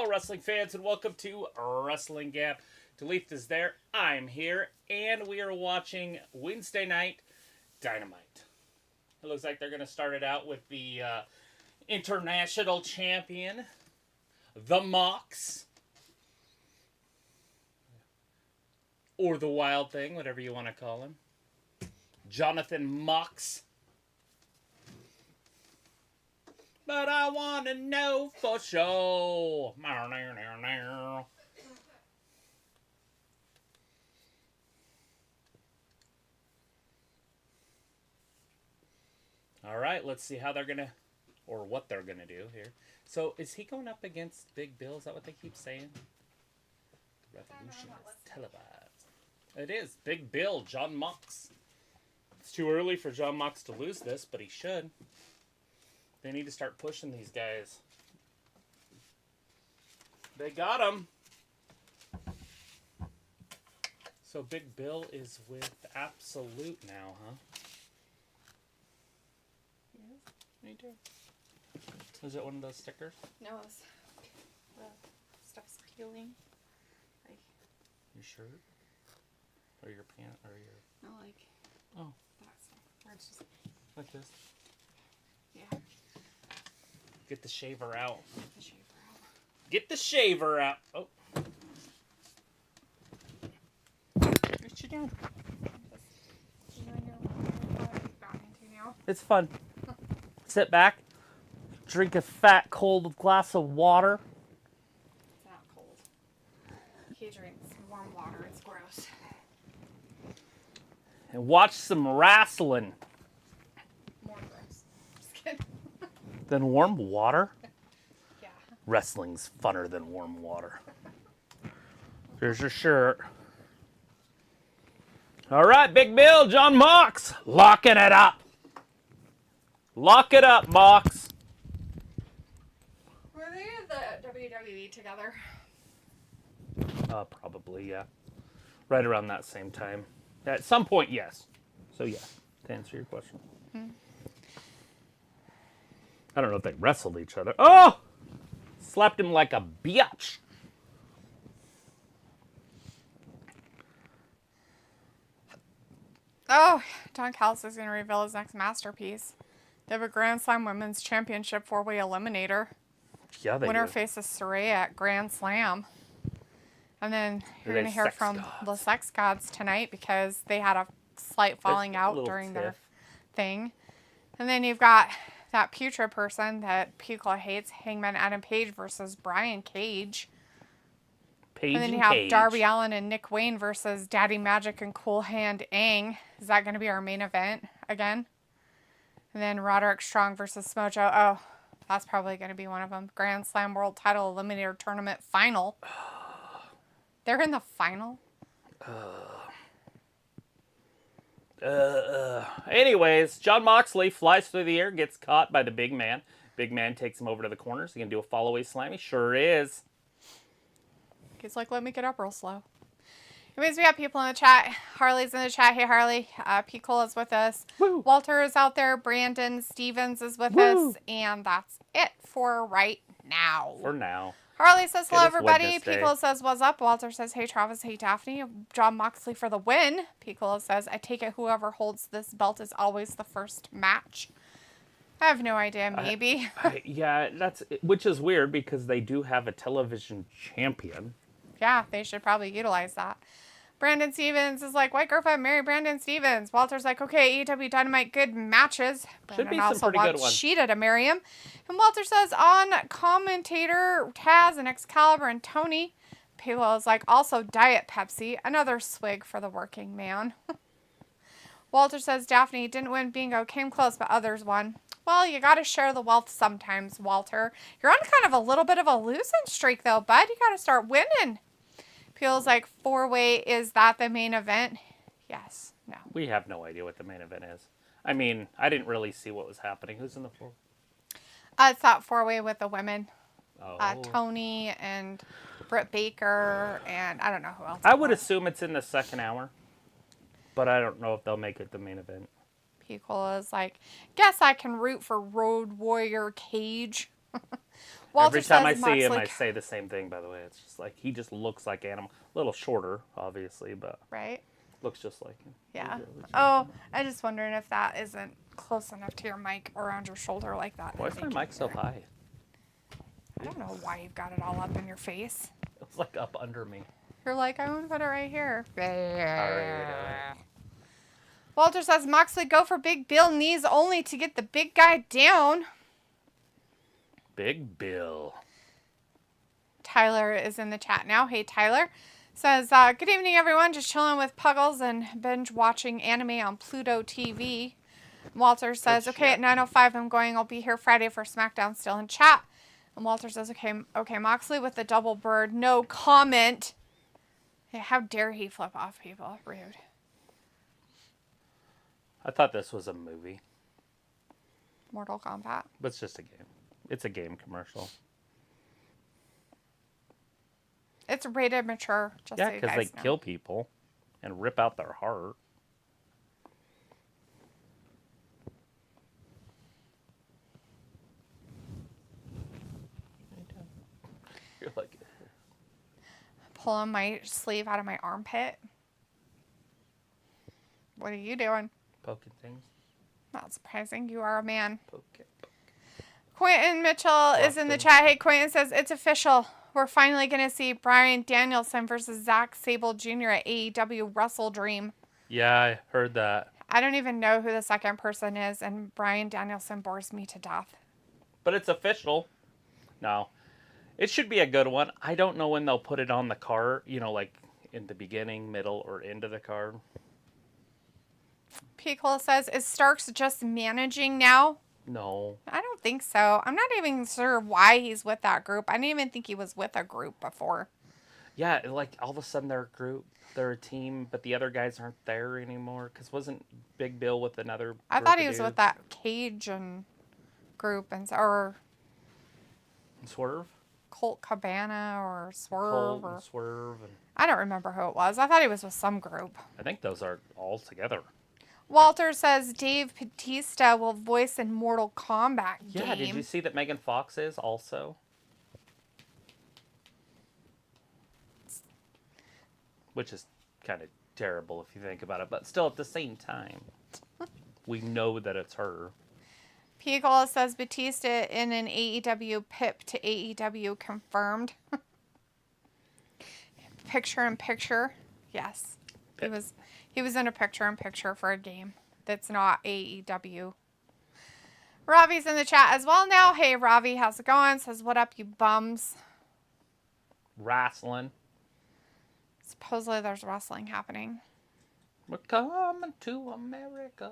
Hello, wrestling fans, and welcome to Wrestling Gap. Talith is there, I'm here, and we are watching Wednesday Night Dynamite. It looks like they're going to start it out with the international champion, the Mox, or the Wild Thing, whatever you want to call him, Jonathan Mox. But I want to know for sure. All right, let's see how they're going to, or what they're going to do here. So, is he going up against Big Bill? Is that what they keep saying? Revolution is televised. It is. Big Bill, John Mox. It's too early for John Mox to lose this, but he should. They need to start pushing these guys. They got him. So Big Bill is with Absolute now, huh? Yeah, me too. Is it one of those stickers? No, it's stuff's peeling. Like your shirt? Or your pant? Or your... No, like... Oh. That's... Or it's just... Like this? Yeah. Get the shaver out. Get the shaver out. Get the shaver out. Oh. What you doing? It's fun. Sit back. Drink a fat, cold glass of water. It's not cold. He drinks warm water. It's gross. And watch some wrestling. More gross. Just kidding. Than warm water? Yeah. Wrestling's funner than warm water. Here's your shirt. All right, Big Bill, John Mox, locking it up. Lock it up, Mox. Were they in the WWE together? Probably, yeah. Right around that same time. At some point, yes. So, yeah, to answer your question. I don't know if they wrestled each other. Oh! Slapped him like a biatch. Oh, Don Callis is going to reveal his next masterpiece. They have a Grand Slam Women's Championship 4-way eliminator. Yeah, they Winner do. faces Saraya at Grand Slam. And then you're going to hear from the Sex Gods tonight because they had a slight falling out during their thing. And then you've got that putrid person that Pico hates, Hangman Adam Page versus Brian Cage. And then you have Darby Allin and Nick Wayne versus Daddy Magic and Cool Hand Aang. Is that going to be our main event again? And then Roderick Strong versus Smojo. Oh, that's probably going to be one of them. Grand Slam World Title Eliminator Tournament Final. They're in the final? Anyways, John Moxley flies through the air, gets caught by the big man. Big man takes him over to the corners. He can do a follow-away slam. He sure is. He's like, let me get up real slow. Anyways, we have people in the chat. Harley's in the chat. Hey, Harley. P. Cole is with us. Woo. Walter is out there. Brandon Stevens is with us. And that's it for right now. For now. Harley says, hello, everybody. Piccolo says, what's up? Walter says, hey, Travis. Hey, Daphne. John Moxley for the win. Piccolo says, I take it whoever holds this belt is always the first match. I have no idea. Maybe. Yeah, which is weird because they do have a television champion. Yeah, they should probably utilize that. Brandon Stevens is like, White Girlfriend, marry Brandon Stevens. Walter's like, okay, AEW Dynamite, good matches. Should be some pretty good ones. Sheeta to marry him. And Walter says, on commentator, Taz and Excalibur and Tony. Palo is like, also Diet Pepsi. Another swig for the working man. Walter says, Daphne didn't win bingo, came close, but others won. Well, you got to share the wealth sometimes, Walter. You're on kind of a little bit of a losing streak, though, bud. You got to start winning. Feels like 4-way, is that the main event? Yes. No. We have no idea what the main event is. I mean, I didn't really see what was happening. Who's in the 4? It's that 4-way with the women. Oh. Tony and Britt Baker and I don't know who else. I would assume it's in the second hour. But I don't know if they'll make it the main event. Piccolo is like, guess I can root for Road Warrior Cage. Walter Every time I says see him, Moxley... I say the same thing, by the way. It's just like, he just looks like Animal. A little shorter, obviously, but... Right? Looks just like him. Yeah. Oh, I'm just wondering if that isn't close enough to your mic or around your shoulder like that. Why is my mic so high? I don't know why you've got it all up in your face. It's like up under me. You're like, I'm going to put it right here. Alright. Walter says, Moxley, go for Big Bill, knees only to get the big guy down. Big Bill. Tyler is in the chat now. Hey, Tyler. Says, good evening, everyone. Just chilling with Puggles and binge watching anime on Pluto TV. Walter says, okay, at 9:05 I'm going. I'll be here Friday for SmackDown, still in chat. And Walter says, okay, Moxley with the double bird. No comment. Hey, how dare he flip off people? Rude. I thought this was a movie. Mortal Kombat. But it's just a game. It's a game commercial. It's rated mature. Just Yeah, so because they kill people and rip out their heart. You're like... Pulling my sleeve out of my armpit. What are you doing? Poking things. Not surprising. You are a man. Poke it. Quentin Mitchell is in the chat. Hey, Quentin says, it's official. We're finally going to see Bryan Danielson versus Zack Sabre Jr. at AEW Wrestle Dream. Yeah, I heard that. I don't even know who the second person is, and Bryan Danielson bores me to death. But it's official. No. It should be a good one. I don't know when they'll put it on the card. You know, like in the beginning, middle, or end of the card. Piccolo says, is Starks just managing now? No. I don't think so. I'm not even sure why he's with that group. I didn't even think he was with a group before. Yeah, like all of a sudden they're a group, they're a team, but the other guys aren't there anymore. Because wasn't Big Bill with another group I thought he of was dudes? with that Cage and group, or Swerve? Colt Cabana or Swerve. Colt or and Swerve. And I don't remember who it was. I thought he was with some group. I think those are all together. Walter says Dave Bautista will voice in Mortal Kombat game. Yeah, did you see that Megan Fox is also? Which is kind of terrible if you think about it, but still at the same time, we know that it's her. Piccolo says Batista in an AEW pip to AEW confirmed. Picture-in-picture. Yes. Pip. He was in a picture-in-picture for a game that's not AEW. Ravi's in the chat as well now. Hey, Ravi, how's it going? Says, what up, you bums? Wrestling. Supposedly there's wrestling happening. We're coming to America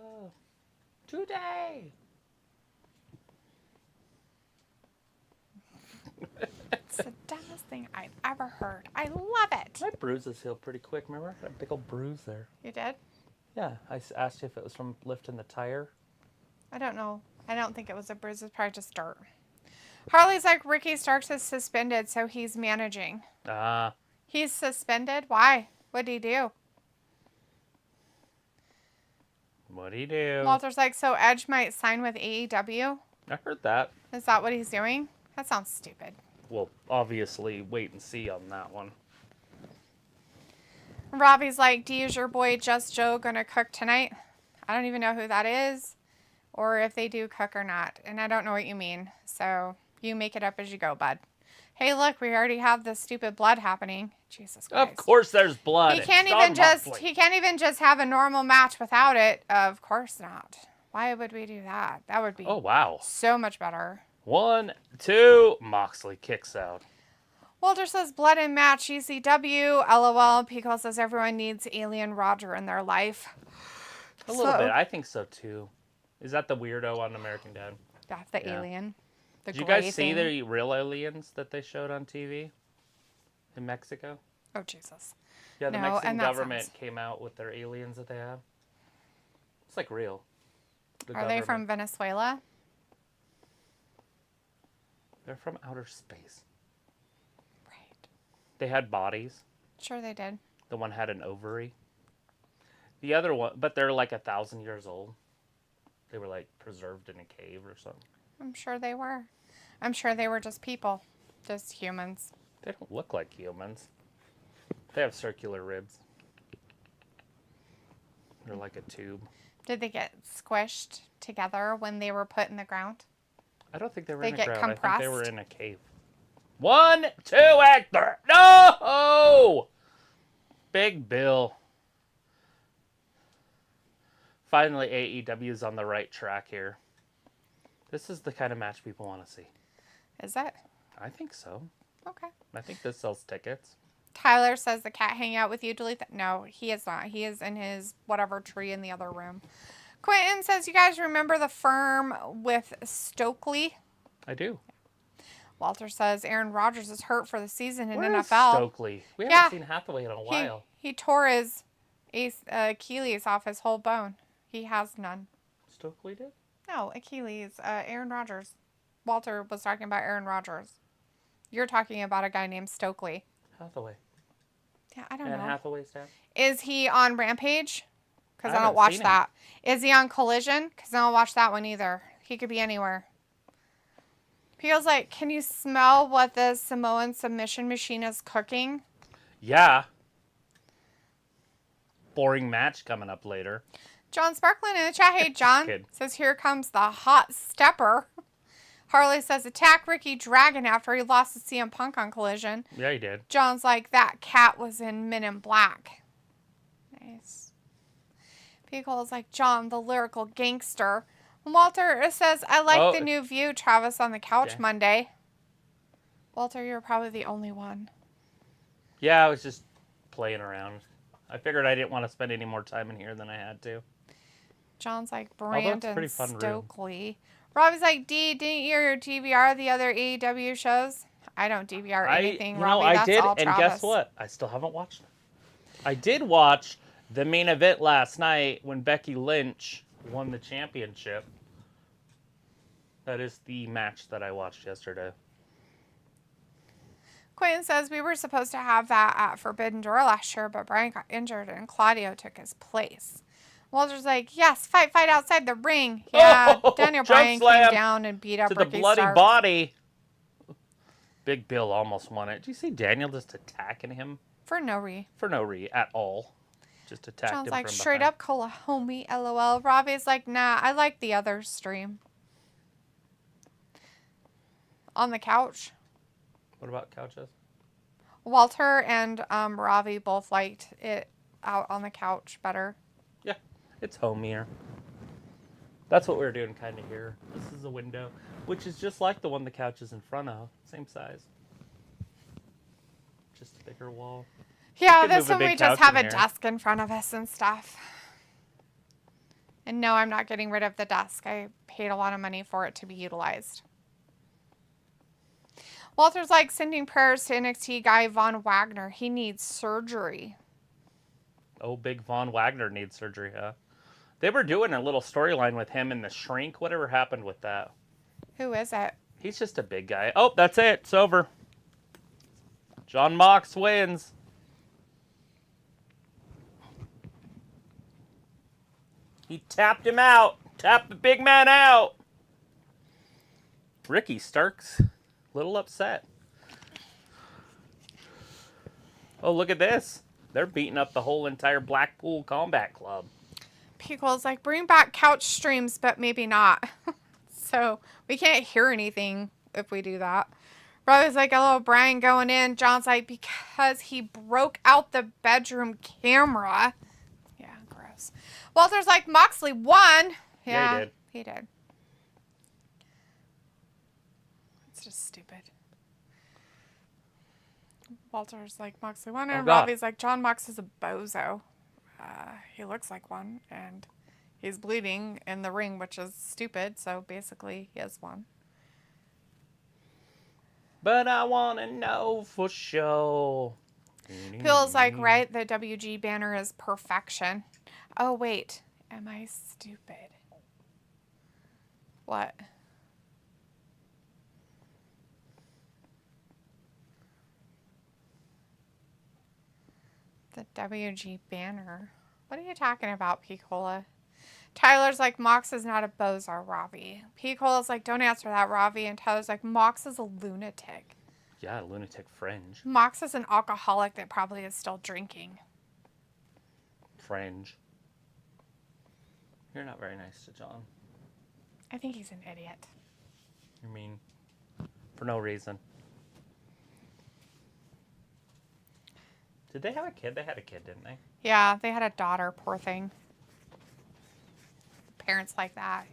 today. It's the dumbest thing I've ever heard. I love it. My bruises heal pretty quick. Remember that big old bruise there? You did? Yeah, I asked you if it was from lifting the tire. I don't know. I don't think it was a bruise. It's probably just dirt. Harley's like, Ricky Starks is suspended, so he's managing. He's suspended? Why? What'd he do? What'd he do? Walter's like, so Edge might sign with AEW? I heard that. Is that what he's doing? That sounds stupid. We'll obviously wait and see on that one. Robbie's like, D, is your boy Just Joe gonna cook tonight? I don't even know who that is, or if they do cook or not, and I don't know what you mean. So you make it up as you go, bud. Hey, look, we already have this stupid blood happening. Jesus Christ. Of course, there's blood. He can't even just have a normal match without it. Of course not. Why would we do that? That would be so much better. 1, 2, Moxley kicks out. Walter says blood and match ECW. LOL. Pico says everyone needs Alien Roger in their life. A little bit. I think so too. Is that the weirdo on American Dad? That's the alien. Did you guys see the real aliens that they showed on TV in Mexico? Oh, Jesus. Yeah, the Mexican government came out with their aliens that they have. It's like real. Are they from Venezuela? They're from outer space. Right. They had bodies. Sure they did. The one had an ovary. The other one, but they're like 1,000 years old. They were like preserved in a cave or something. I'm sure they were. I'm sure they were just people. Just humans. They don't look like humans. They have circular ribs. They're like a tube. Did they get squished together when they were put in the ground? I don't think they were in the ground. Compressed? I think they were in a cave. 1, 2, and 3. No! Big Bill. Finally, AEW's on the right track here. This is the kind of match people want to see. Is it? I think so. Okay. I think this sells tickets. Tyler says the cat hanging out with you. Delete that. No, he is not. He is in his whatever tree in the other room. Quentin says, you guys remember the firm with Stokely? I do. Walter says Aaron Rodgers is hurt for the season in Where NFL. is Stokely? We haven't seen Hathaway in a while. He tore his Achilles off his whole bone. He has none. Stokely did? No, Achilles. Aaron Rodgers. Walter was talking about Aaron Rodgers. You're talking about a guy named Stokely. Hathaway. Yeah, I don't know. Hathaway's dad? Is he on Rampage? Because I don't haven't watch seen that. Is he on Collision? Because I don't watch that one either. He could be anywhere. Feels like, can you smell what the Samoan submission machine is cooking? Yeah. Boring match coming up later. John Sparkland in the chat. Hey, John. Says, here comes the hot stepper. Harley says, attack Ricky Dragon after he lost to CM Punk on Collision. Yeah, he did. John's like, that cat was in Men in Black. Nice. Pickle is like, John, the lyrical gangster. Walter says, I like the new view, Travis, on the couch Monday. Walter, you're probably the only one. Yeah, I was just playing around. I figured I didn't want to spend any more time in here than I had to. John's like, Brandon Stokely. Room. Robbie's like, D, didn't you DVR the other AEW shows? I don't DVR anything, Robbie. I that's did, all and Travis. guess what? I still haven't watched it. I did watch the main event last night when Becky Lynch won the championship. That is the match that I watched yesterday. Quentin says, we were supposed to have that at Forbidden Door last year, but Brian got injured and Claudio took his place. Walter's like, yes, fight outside the ring. Yeah, Daniel Bryan came down and beat up to Ricky the bloody Starks. body. Big Bill almost won it. Do you see Daniel just attacking him? For no reason. For no reason at all. Just attacked him John's like, from straight behind. up cola homie, LOL. Robbie's like, nah, I like the other stream. On the couch. What about couches? Walter and Ravi both liked it out on the couch better. Yeah, it's homier. That's what we're doing kind of here. This is a window, which is just like the one the couch is in front of. Same size. Just a bigger wall. Yeah, this one we just have a desk in front of us and stuff. And no, I'm not getting rid of the desk. I paid a lot of money for it to be utilized. Walter's like, sending prayers to NXT guy Von Wagner. He needs surgery. Oh, big Von Wagner needs surgery, huh? They were doing a little storyline with him and the Shrink. Whatever happened with that? Who is it? He's just a big guy. Oh, that's it. It's over. John Mox wins. He tapped him out. Tapped the big man out. Ricky Starks, a little upset. Oh, look at this. They're beating up the whole entire Blackpool Combat Club. Pickle's like, bring back couch streams, but maybe not. So we can't hear anything if we do that. Robbie's like, hello, Brian going in. John's like, because he broke out the bedroom camera. Yeah, gross. Walter's like, Moxley won. Yeah, he did. It's just stupid. Walter's like, Moxley won. And Robbie's like, John Mox is a bozo. He looks like one. And he's bleeding in the ring, which is stupid. So basically, he has one. But I want to know for sure. Feels like, right, the WG banner is perfection. Oh, wait. Am I stupid? What? The WG banner. What are you talking about, Picola? Tyler's like, Mox is not a bozo, Ravi. P. Cole's like, don't answer that, Ravi. And Tyler's like, Mox is a lunatic. Yeah, lunatic fringe. Mox is an alcoholic that probably is still drinking. Fringe. You're not very nice to John. I think he's an idiot. You mean for no reason. Did they have a kid? They had a kid, didn't they? Yeah, they had a daughter, poor thing. Parents like that.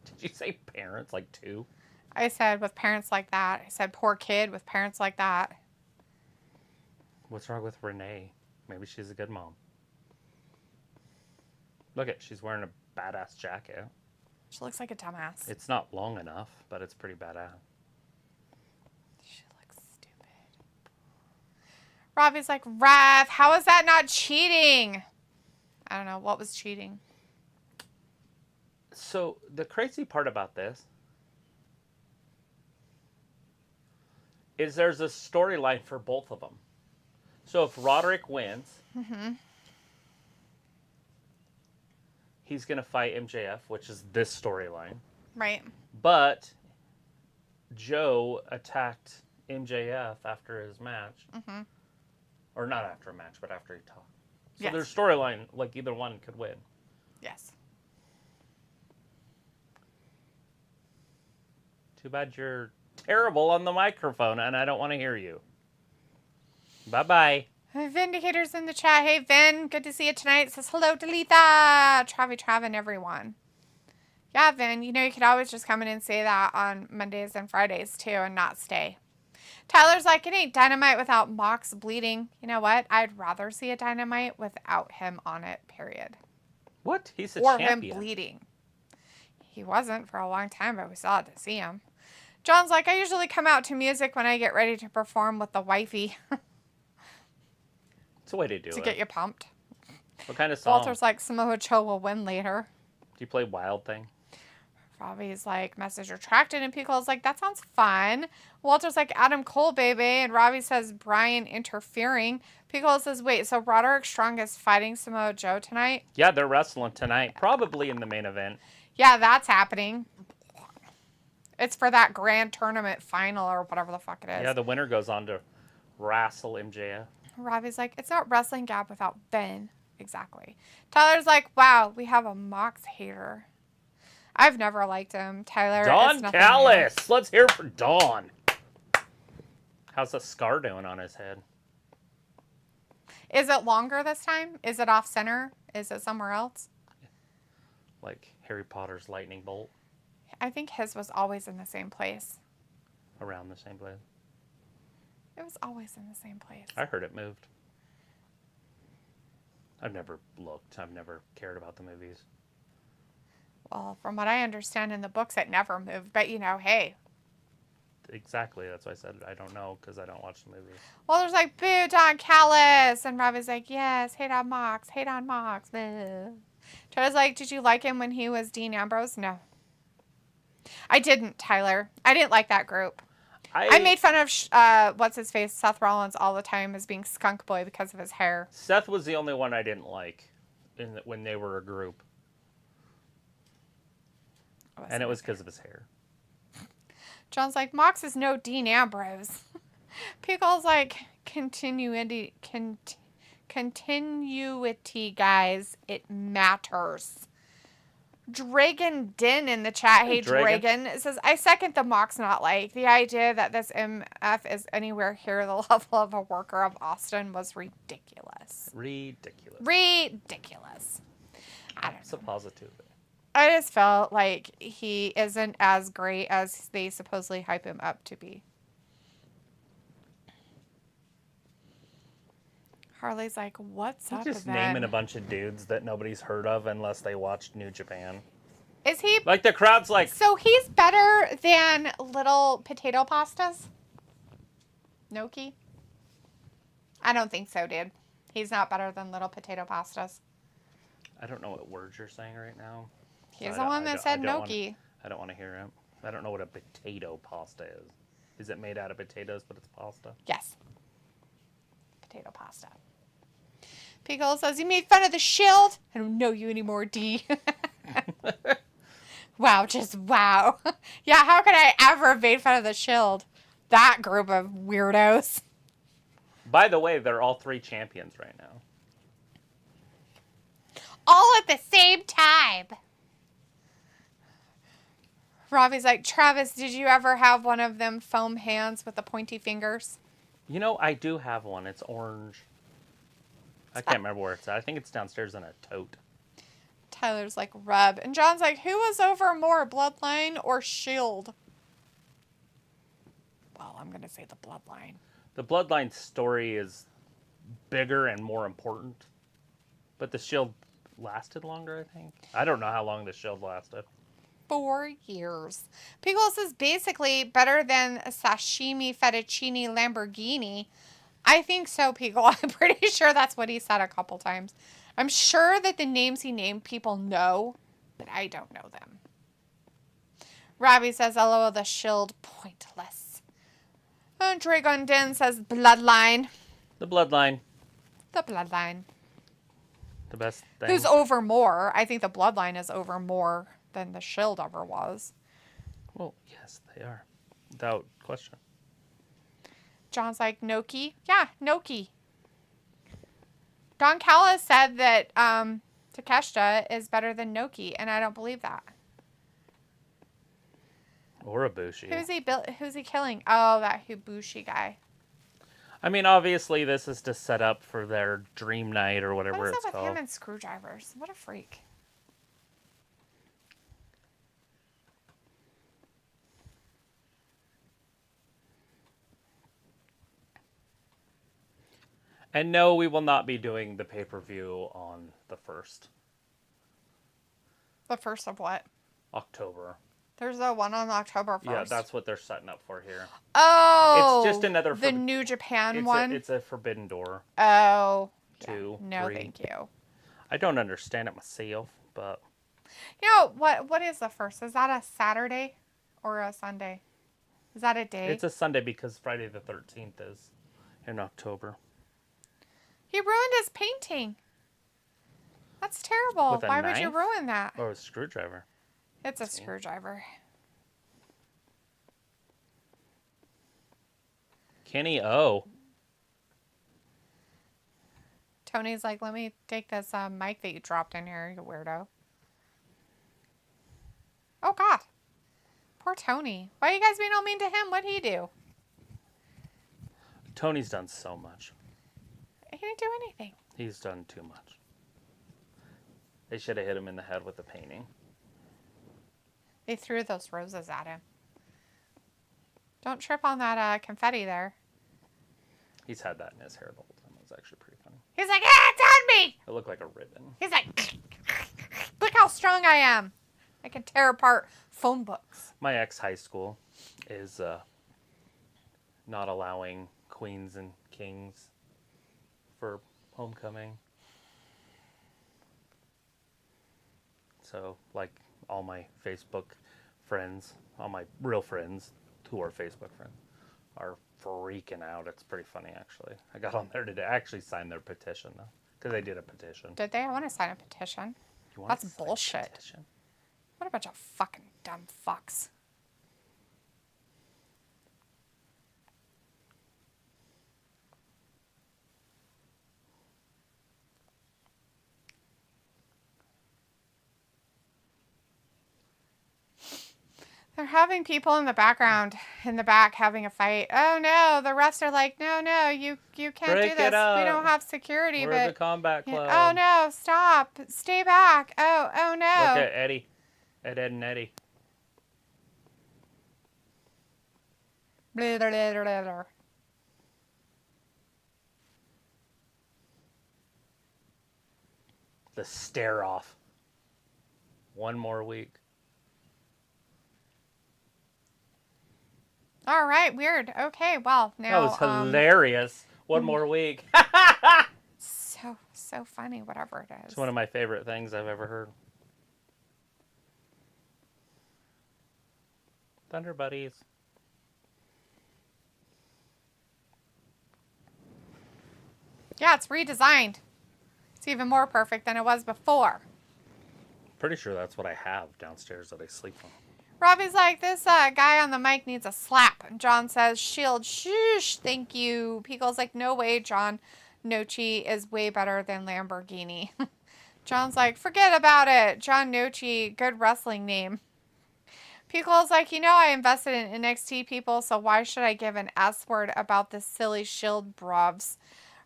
Did you say parents like two? I said with parents like that. I said poor kid with parents like that. What's wrong with Renee? Maybe she's a good mom. Look at, she's wearing a badass jacket. She looks like a dumbass. It's not long enough, but it's pretty badass. She looks stupid. Robbie's like, Ref, how is that not cheating? I don't know. What was cheating? So, the crazy part about this is there's a storyline for both of them. So, if Roderick wins, he's going to fight MJF, which is this storyline. Right. But Joe attacked MJF after his match. Mm-hmm. Or not after a match, but after he talked. So yes. there's storyline, like either one could win. Yes. Too bad you're terrible on the microphone and I don't want to hear you. Bye-bye. Vindicator's in the chat. Hey, Vin, good to see you tonight. Says, hello, Delita. Travin, everyone. Yeah, Vin, you know, you could always just come in and say that on Mondays and Fridays, too, and not stay. Tyler's like, it ain't Dynamite without Mox bleeding. You know what? I'd rather see a Dynamite without him on it, period. What? He's a or champion. Or him bleeding. He wasn't for a long time, but we still had to see him. John's like, I usually come out to music when I get ready to perform with the wifey. It's a way to do it. To get you pumped. What kind of song? Walter's like, Samoa Joe will win later. Do you play Wild Thing? Robbie's like, message retracted. And Picole's like, that sounds fun. Walter's like, Adam Cole, baby. And Robbie says, Brian interfering. Piccolo says, wait, so Roderick Strong is fighting Samoa Joe tonight? Yeah, they're wrestling tonight. Probably in the main event. Yeah, that's happening. It's for that grand tournament final or whatever the fuck it is. Yeah, the winner goes on to wrestle MJF. Robbie's like, it's not Wrestling Gab without Ben. Exactly. Tyler's like, wow, we have a Mox hater. I've never liked him. Tyler. Don Callis. Let's hear for Don. How's the scar doing on his head? Is it longer this time? Is it off center? Is it somewhere else? Like Harry Potter's lightning bolt? I think his was always in the same place. Around the same place? It was always in the same place. I heard it moved. I've never looked. I've never cared about the movies. Well, from what I understand in the books, it never moved. But, you know, hey. Exactly. That's why I said I don't know because I don't watch the movies. Well, there's like, boo, Don Callis. And Robbie's like, yes, hate on Mox. Hate on Mox. Boo. Tyler's like, did you like him when he was Dean Ambrose? No. I didn't, Tyler. I didn't like that group. I made fun of, what's-his-face, Seth Rollins all the time as being Skunk Boy because of his hair. Seth was the only one I didn't like when they were a group. And it was because of his hair. John's like, Mox is no Dean Ambrose. Pickle's like, continuity, guys. It matters. Dragon Din in the chat. Hey, Dragon. It says, I second the Mox not like. The idea that this MF is anywhere near the level of a worker of Austin was ridiculous. Ridiculous. I don't know. Positive. I just felt like he isn't as great as they supposedly hype him up to be. Harley's like, what's up with just naming a bunch of dudes that nobody's heard of unless they watched New Japan. Is he? Like, the crowd's like... So he's better than Little Potato Pastas? Noki? I don't think so, dude. He's not better than Little Potato Pastas. I don't know what words you're saying right now. He's the one that said Noki. I don't want to hear him. I don't know what a potato pasta is. Is it made out of potatoes, but it's pasta? Yes. Potato pasta. Pickle says, you made fun of the Shield? I don't know you anymore, D. Wow, just wow. Yeah, how could I ever have made fun of the Shield? That group of weirdos. By the way, they're all 3 champions right now. All at the same time. Robbie's like, Travis, did you ever have one of them foam hands with the pointy fingers? You know, I do have one. It's orange. I can't remember where it's at. I think it's downstairs in a tote. Tyler's like, rub. And John's like, who was over more, Bloodline or Shield? Well, I'm going to say the Bloodline. The Bloodline story is bigger and more important. But the Shield lasted longer, I think. I don't know how long the Shield lasted. 4 years. Pickles is basically better than a sashimi fettuccine Lamborghini. I think so, Pickle. I'm pretty sure that's what he said a couple times. I'm sure that the names he named people know, but I don't know them. Robbie says, LOL, the Shield, pointless. Dragon Den says, Bloodline. The Bloodline. The Bloodline. The best thing. Who's over more? I think the Bloodline is over more than the Shield ever was. Well, yes, they are. Without question. John's like, Noki? Yeah, Noki. Don Callis said that Takeshita is better than Noki, and I don't believe that. Or Ibushi. Who's he killing? Oh, that Ibushi guy. I mean, obviously, this is to set up for their dream night or whatever What is it's up with called. him and screwdrivers? What a freak. And no, we will not be doing the pay-per-view on the 1st. The first of what? October. There's a one on October 1st. Yeah, that's what they're setting up for here. Oh! It's just another... The New Japan one? It's a Forbidden Door. Oh. 2, yeah. No, 3. thank you. I don't understand it myself, but... You know, what is the first? Is that a Saturday or a Sunday? Is that a day? It's a Sunday because Friday the 13th is in October. He ruined his painting. That's terrible. With a Why knife? would you ruin that? Or a screwdriver. It's a screwdriver. Kenny O. Tony's like, let me take this mic that you dropped in here, you weirdo. Oh, God. Poor Tony. Why are you guys being all mean to him? What'd he do? Tony's done so much. He didn't do anything. He's done too much. They should have hit him in the head with a painting. They threw those roses at him. Don't trip on that confetti there. He's had that in his hair the whole time. It was actually pretty funny. He's like, ah, it's on me! It looked like a ribbon. He's like, look how strong I am. I can tear apart phone books. My ex-high school is not allowing queens and kings for homecoming. So, like, all my Facebook friends, all my real friends who are Facebook friends, are freaking out. It's pretty funny, actually. I got on there today. I actually signed their petition, though, because they did a petition. Did they? I want to sign a petition. That's bullshit. What a bunch of fucking dumb fucks. They're having people in the back having a fight. Oh no, the refs are like, no, you can't Break do this. it up. We don't have security. We're the combat club. Oh no, stop. Stay back. Oh no. Look at Eddie. Ed and Eddie. Blah, blah, blah, blah, blah. The stare off. One more week. All right, weird. Okay, well, now... That was hilarious. One more week. So funny, whatever it is. It's one of my favorite things I've ever heard. Thunder Buddies. Yeah, it's redesigned. It's even more perfect than it was before. Pretty sure that's what I have downstairs that I sleep on. Robbie's like, this guy on the mic needs a slap. And John says, Shield, shoosh, thank you. Pico's like, no way, John. Nochi is way better than Lamborghini. John's like, forget about it. John Nochi, good wrestling name. Pico's like, I invested in NXT people, so why should I give an S word about this silly Shield brovs?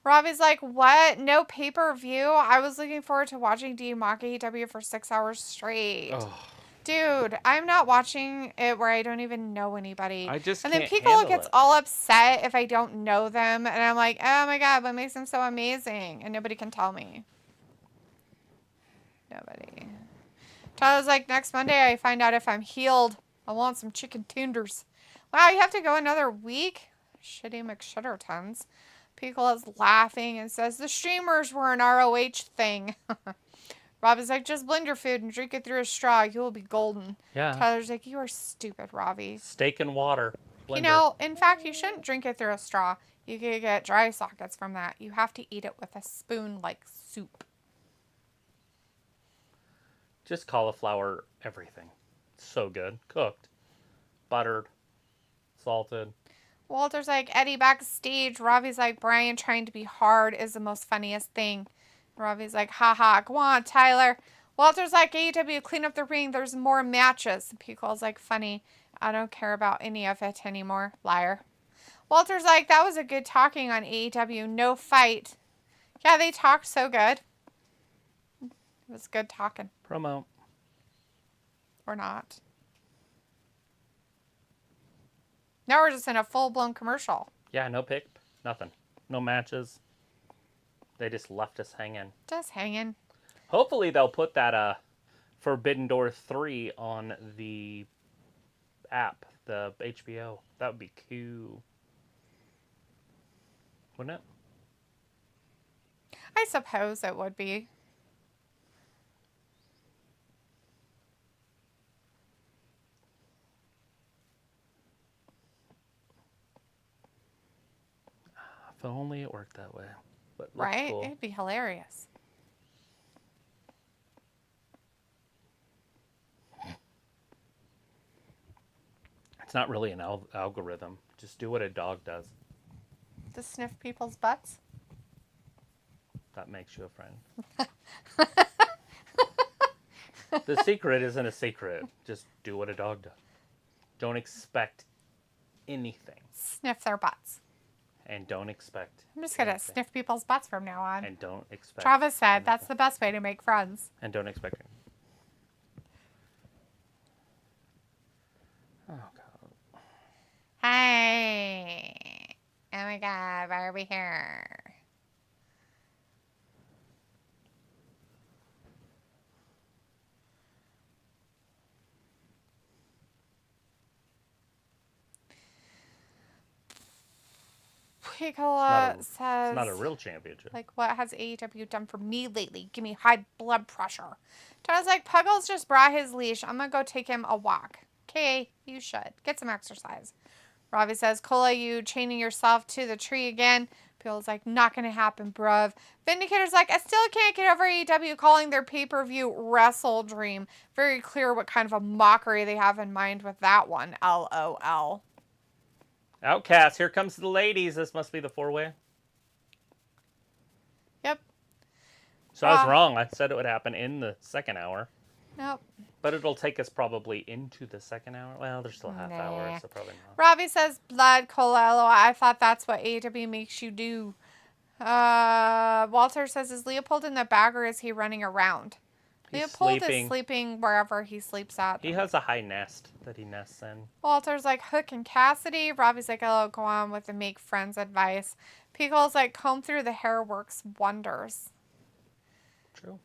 Robbie's like, what? No pay-per-view? I was looking forward to watching D mock AEW for 6 hours straight. Oh. Dude, I'm not watching it where I don't even know anybody. I just and can't then Pico gets it. all upset if I don't know them. And I'm like, oh my God, what makes them so amazing? And nobody can tell me. Nobody. Tyler's like, next Monday I find out if I'm healed. I want some chicken tenders. Wow, you have to go another week? Shitty McShuttertons. Pico is laughing and says, the streamers were an ROH thing. Rob is like, just blend your food and drink it through a straw. You will be golden. Yeah. Tyler's like, you are stupid, Robbie. Steak and water. Blender. In fact, you shouldn't drink it through a straw. You could get dry sockets from that. You have to eat it with a spoon like soup. Just cauliflower everything. So good. Cooked. Buttered. Salted. Walter's like, Eddie backstage. Robbie's like, Brian trying to be hard is the most funniest thing. Robbie's like, haha, go on, Tyler. Walter's like, AEW, clean up the ring. There's more matches. Pico's like, funny. I don't care about any of it anymore. Liar. Walter's like, that was a good talking on AEW. No fight. Yeah, they talked so good. It was good talking. Promo. Or not. Now we're just in a full-blown commercial. Yeah, no pick. Nothing. No matches. They just left us hanging. Just hanging. Hopefully they'll put that Forbidden Door 3 on the app, the HBO. That would be cool. Wouldn't it? I suppose it would be. If only it worked that way. But right? cool. It'd be hilarious. It's not really an algorithm. Just do what a dog does. To sniff people's butts? That makes you a friend. The secret isn't a secret. Just do what a dog does. Don't expect anything. Sniff their butts. And don't expect I'm just going to sniff people's butts from now on. And don't expect Travis said anything. that's the best way to make friends. And don't expect anything. Oh, God. Hi. Oh, my God. Why are we here? Picola says, it's not a real championship. Like, what has AEW done for me lately? Give me high blood pressure. Tyler's like, Puggles just brought his leash. I'm going to go take him a walk. Okay, you should. Get some exercise. Robbie says, Cola, you chaining yourself to the tree again? Bill's like, not going to happen, bruv. Vindicator's like, I still can't get over AEW calling their pay-per-view Wrestle Dream. Very clear what kind of a mockery they have in mind with that one. LOL. Outcast, here comes the ladies. This must be the four-way. Yep. So I was wrong. I said it would happen in the second hour. Nope. But it'll take us probably into the second hour. Well, there's still a half hour, so probably not. Robbie says, blood, cola. I thought that's what AEW makes you do. Walter says, is Leopold in the bag or is he running around? Leopold is sleeping wherever he sleeps at. He has a high nest that he nests in. Walter's like, Hook and Kassidy. Robbie's like, oh, go on with the make friends advice. Pico's like, comb through the hair works wonders. True.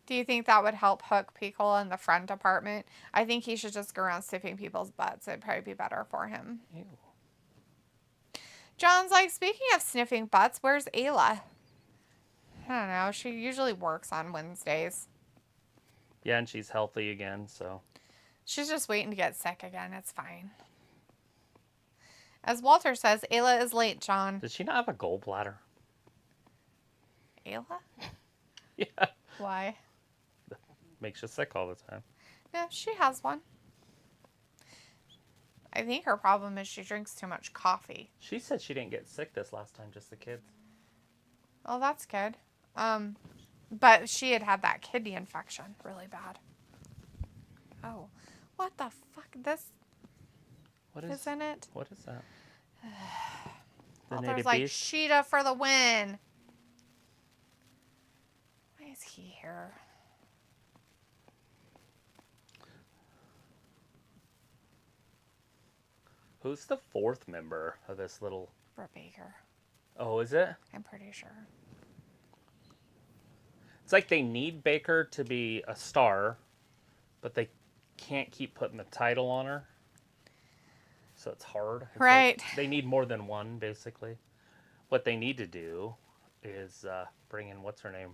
Do you think that would help Hook Pickle in the friend department? I think he should just go around sniffing people's butts. It'd probably be better for him. Ew. John's like, speaking of sniffing butts, where's Ayla? I don't know. She usually works on Wednesdays. Yeah, and she's healthy again, so. She's just waiting to get sick again. It's fine. As Walter says, Ayla is late, John. Does she not have a gallbladder? Ayla? Yeah. Why? Makes you sick all the time. Yeah, she has one. I think her problem is she drinks too much coffee. She said she didn't get sick this last time, just the kids. Oh, that's good. But she had that kidney infection really bad. Oh, what the fuck? This isn't it? What is that? Well, there's like Sheeta for the win. Why is he here? Who's the fourth member of this little... Britt Baker. Oh, is it? I'm pretty sure. It's like they need Baker to be a star, but they can't keep putting the title on her. So it's hard. It's right. Like they need more than one, basically. What they need to do is bring in, what's her name?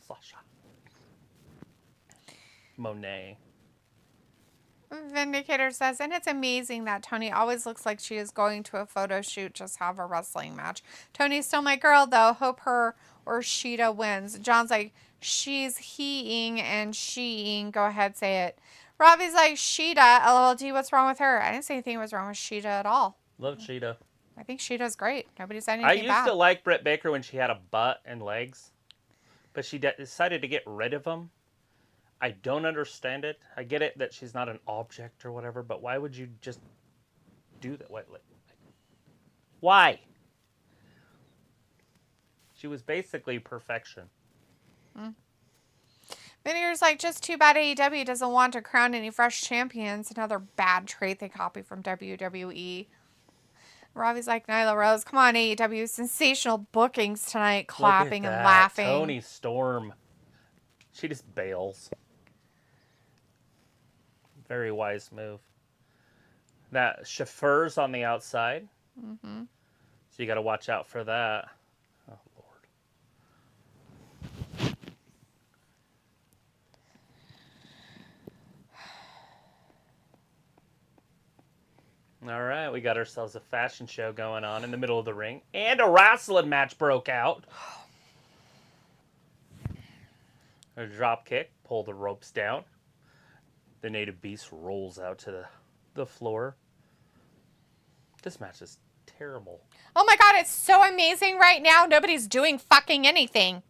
Sasha. Monet. Vindicator says, and it's amazing that Tony always looks like she is going to a photo shoot, just have a wrestling match. Tony's still my girl, though. Hope her or Sheeta wins. John's like, she's he-ing and she-ing. Go ahead, say it. Robbie's like, Sheeta, LLD, what's wrong with her? I didn't say anything was wrong with Sheeta at all. Love Sheeta. I think Sheeta's great. Nobody said anything bad. I used to like Britt Baker when she had a butt and legs, but she decided to get rid of them. I don't understand it. I get it that she's not an object or whatever, but why would you just do that? Why? She was basically perfection. Vinegar's like, just too bad AEW doesn't want to crown any fresh champions. Another bad trait they copy from WWE. Robbie's like, Nyla Rose, come on, AEW. Sensational bookings tonight, clapping and laughing. Toni Storm. She just bails. Very wise move. That chauffeur's on the outside. Mm-hmm. So you got to watch out for that. Oh, Lord. All right, we got ourselves a fashion show going on in the middle of the ring. And a wrestling match broke out. A drop kick, pull the ropes down. The native beast rolls out to the floor. This match is terrible. Oh my God, it's so amazing right now. Nobody's doing fucking anything.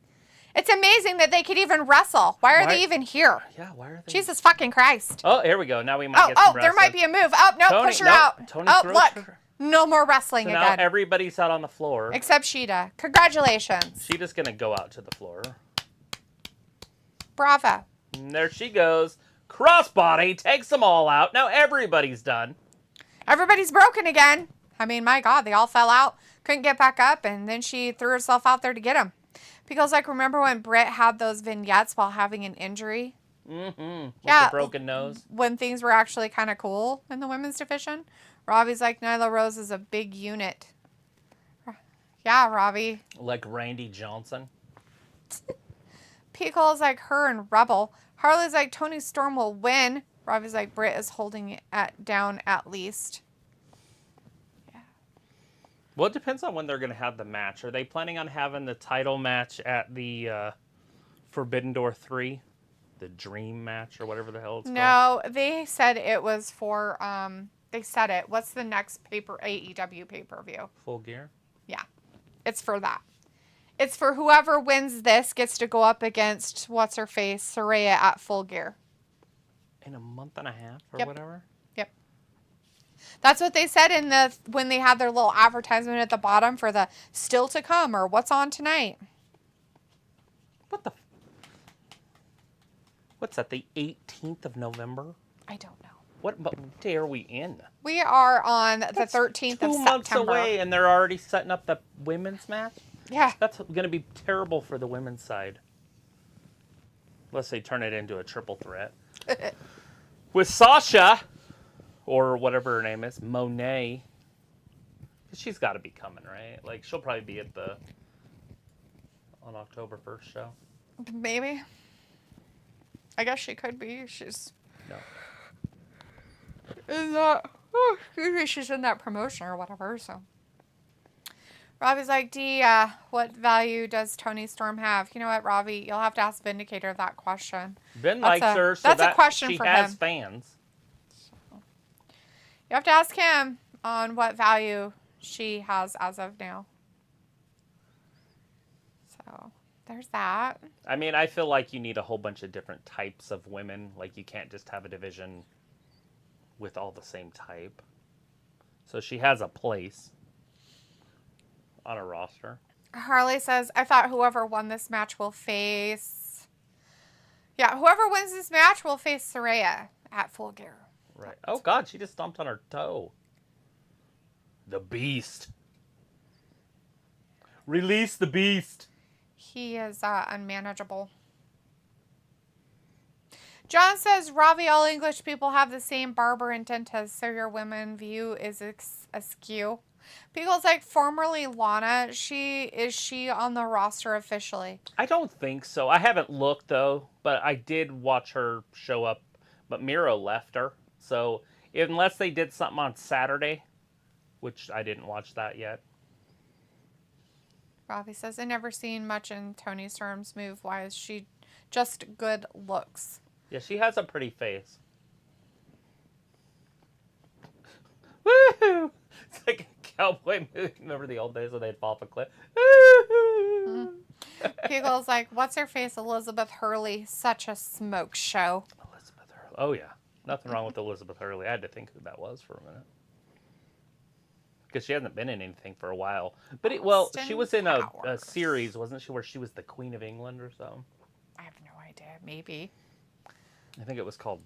It's amazing that they could even wrestle. Why are they even here? Yeah, why are they? Jesus fucking Christ. Oh, here we go. Now we might get some wrestling. There might be a move. Oh, no, push her out. Look. No more wrestling so again. Now everybody's out on the floor. Except Sheeta. Congratulations. Sheeta's going to go out to the floor. Bravo. And there she goes. Crossbody takes them all out. Now everybody's done. Everybody's broken again. I mean, my God, they all fell out. Couldn't get back up, and then she threw herself out there to get them. Because, like, remember when Britt had those vignettes while having an injury? Mm-hmm. With the broken nose. When things were actually kind of cool in the women's division. Robbie's like, Nyla Rose is a big unit. Yeah, Robbie. Like Randy Johnson. Picole's like her and Rebel. Harley's like, Toni Storm will win. Robbie's like, Britt is holding it down at least. Yeah. Well, it depends on when they're going to have the match. Are they planning on having the title match at the Forbidden Door 3? The Dream match or whatever the hell it's called? No, they said it was for, they said it. What's the next AEW pay-per-view? Full Gear? Yeah. It's for that. It's for whoever wins this gets to go up against, what's-her-face, Saraya at Full Gear. In a month and a half or whatever? Yep. That's what they said when they had their little advertisement at the bottom for the still to come or what's on tonight. What's that, the 18th of November? I don't know. What day are we in? We are on the 13th of September. 2 months away and they're already setting up the women's match? Yeah. That's going to be terrible for the women's side. Unless they turn it into a triple threat. With Sasha, or whatever her name is, Monet. She's got to be coming, right? Like, she'll probably be on October 1st show. Maybe. I guess she could be. She's... No. She's in that promotion or whatever, so... Robbie's like, D, what value does Tony Storm have? You know what, Robbie? You'll have to ask Vindicator that question. Ben likes her, so that's a question she for has him. fans. You have to ask him on what value she has as of now. So, there's that. I mean, I feel like you need a whole bunch of different types of women. Like, you can't just have a division with all the same type. So she has a place on a roster. Harley says, I thought whoever won this match will face... Yeah, whoever wins this match will face Saraya at Full Gear. Right. Oh, God, she just stomped on her toe. The Beast. Release the Beast. He is unmanageable. John says, Ravi, all English people have the same barber and dentist, so your women view is askew. People's like, formerly Lana, is she on the roster officially? I don't think so. I haven't looked, though, but I did watch her show up. But Miro left her. So, unless they did something on Saturday, which I didn't watch that yet. Ravi says, I never seen much in Tony Storm's move. Why is she just good looks? Yeah, she has a pretty face. Woohoo! It's like a cowboy movie. Remember the old days when they'd fall off a cliff? Mm-hmm. People's like, what's her face? Elizabeth Hurley. Such a smoke show. Elizabeth Hurley. Oh, yeah. Nothing wrong with Elizabeth Hurley. I had to think who that was for a minute. Because she hasn't been in anything for a while. But, she was in a series, wasn't she, where she was the Queen of England or something? I have no idea. Maybe. I think it was called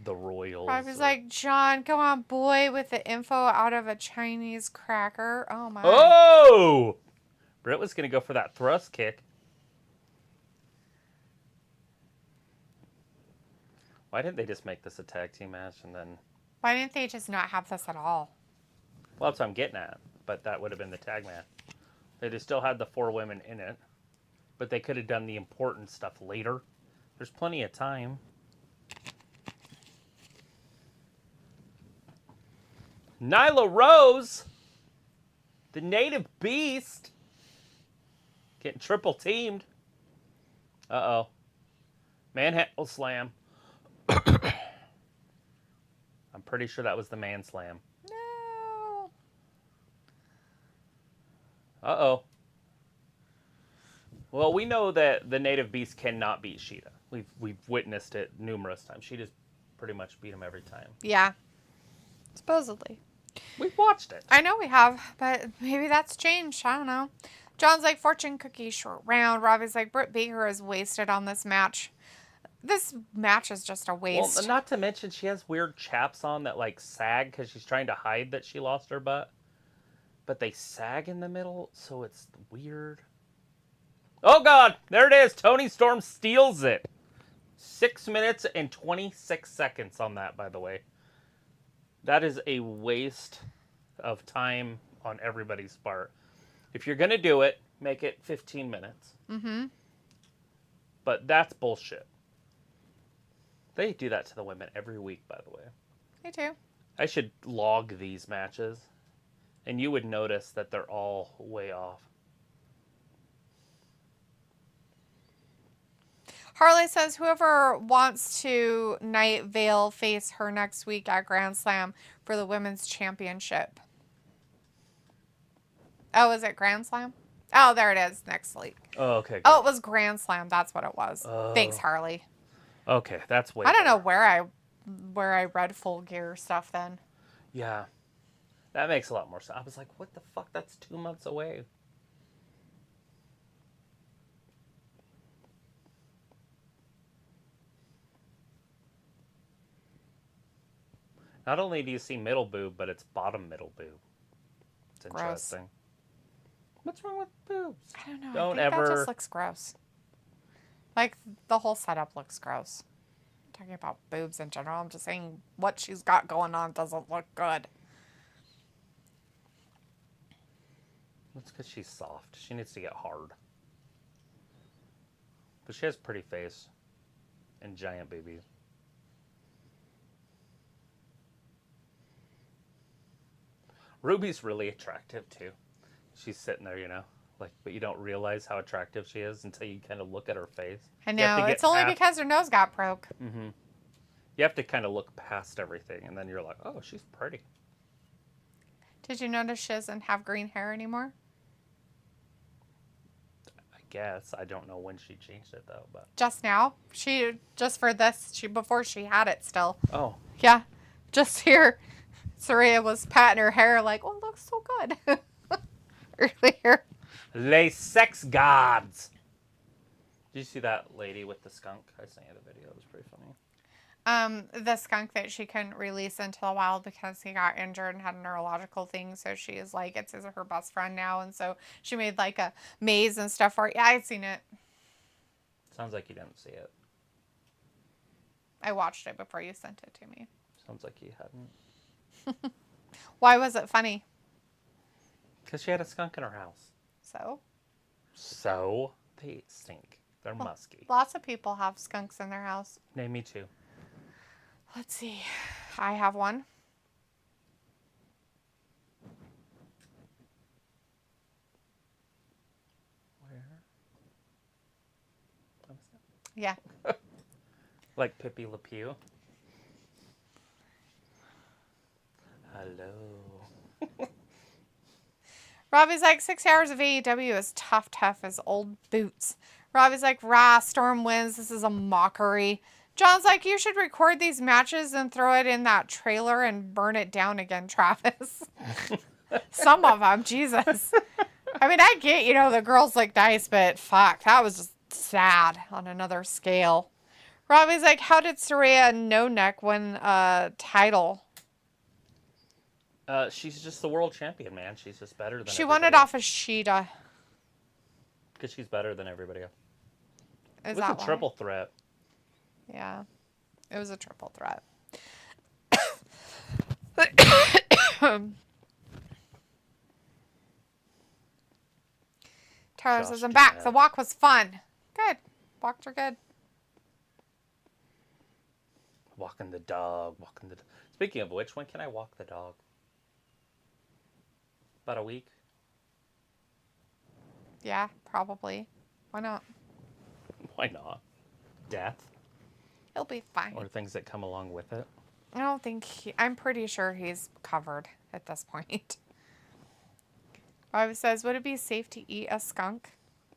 The Royals. I was like, John, come on, boy, with the info out of a Chinese cracker. Oh, my. Oh! Britt was going to go for that thrust kick. Why didn't they just make this a tag team match and then... Why didn't they just not have this at all? Well, that's what I'm getting at. But that would have been the tag match. They'd still had the 4 women in it. But they could have done the important stuff later. There's plenty of time. Nyla Rose, the native beast, getting triple teamed. Uh-oh. Manhandle slam. I'm pretty sure that was the man slam. No. Uh-oh. Well, we know that the native beast cannot beat Sheeta. We've witnessed it numerous times. She just pretty much beat him every time. Yeah. Supposedly. We've watched it. I know we have, but maybe that's changed. I don't know. John's like, fortune cookie, short round. Robbie's like, Britt Baker is wasted on this match. This match is just a waste. Well, not to mention she has weird chaps on that like sag because she's trying to hide that she lost her butt. But they sag in the middle, so it's weird. Oh, God. There it is. Tony Storm steals it. 6 minutes and 26 seconds on that, by the way. That is a waste of time on everybody's part. If you're going to do it, make it 15 minutes. Mm-hmm. But that's bullshit. They do that to the women every week, by the way. Me too. I should log these matches, and you would notice that they're all way off. Harley says, whoever wants to Night Vale face her next week at Grand Slam for the Women's Championship. Oh, is it Grand Slam? Oh, there it is. Next week. Oh, okay. Good. Oh, it was Grand Slam. That's what it was. Oh. Thanks, Harley. Okay, that's way I don't better. know where I read Full Gear stuff then. Yeah. That makes a lot more sense. I was like, what the fuck? That's 2 months away. Not only do you see middle boob, but it's bottom middle boob. It's interesting. Gross. What's wrong with boobs? I don't know. Don't I think ever... that just looks gross. Like, the whole setup looks gross. I'm talking about boobs in general. I'm just saying what she's got going on doesn't look good. That's because she's soft. She needs to get hard. But she has a pretty face. And giant boobies. Ruby's really attractive, too. She's sitting there, like, but you don't realize how attractive she is until you kind of look at her face. I know. It's only because her nose got broke. Mm-hmm. You have to kind of look past everything, and then you're like, oh, she's pretty. Did you notice she doesn't have green hair anymore? I guess. I don't know when she changed it, though. But just now. Before she had it still. Oh. Yeah. Just here, Saraya was patting her hair like, oh, it looks so good. Earlier. Les sex gods. Did you see that lady with the skunk? I sent you the video. It was pretty funny. The skunk that she couldn't release into the wild because he got injured and had a neurological thing. So she is like, it's her best friend now. And so she made like a maze and stuff for it. Yeah, I'd seen it. Sounds like you didn't see it. I watched it before you sent it to me. Sounds like you hadn't. Why was it funny? Because she had a skunk in her house. So? So? They stink. They're musky. Lots of people have skunks in their house. Name me 2. Let's see. I have one. Where? Yeah. Like Pippi Le Pew? Hello. Robbie's like, 6 hours of AEW is tough as old boots. Robbie's like, rah, Storm wins. This is a mockery. John's like, you should record these matches and throw it in that trailer and burn it down again, Travis. Some of them, Jesus. I mean, I get, the girls look nice, but fuck, that was just sad on another scale. Robbie's like, how did Saraya No Neck win a title? She's just the world champion, man. She's just better than She won it off of Sheeta. Because she's better than everybody else. It was a triple threat. Yeah. It was a triple threat. Tyler says, I'm back. The walk was fun. Good. Walks are good. Walking the dog. Speaking of which, when can I walk the dog? About a week? Yeah, probably. Why not? Why not? Death? He'll be fine. Or things that come along with it? I don't think I'm pretty sure he's covered at this point. Bobby says, would it be safe to eat a skunk?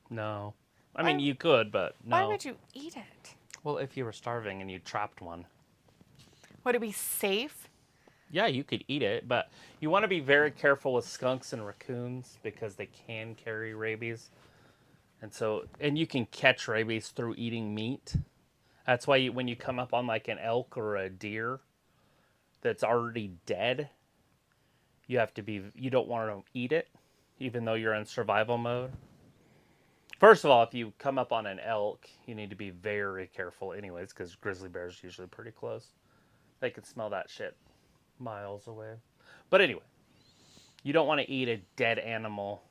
No. I mean, you could, but no. Why would you eat it? Well, if you were starving and you trapped one. Would it be safe? Yeah, you could eat it, but you want to be very careful with skunks and raccoons because they can carry rabies. And you can catch rabies through eating meat. That's why when you come up on like an elk or a deer that's already dead, you don't want to eat it, even though you're in survival mode. First of all, if you come up on an elk, you need to be very careful anyways, because grizzly bears are usually pretty close. They can smell that shit miles away. But anyway, you don't want to eat a dead animal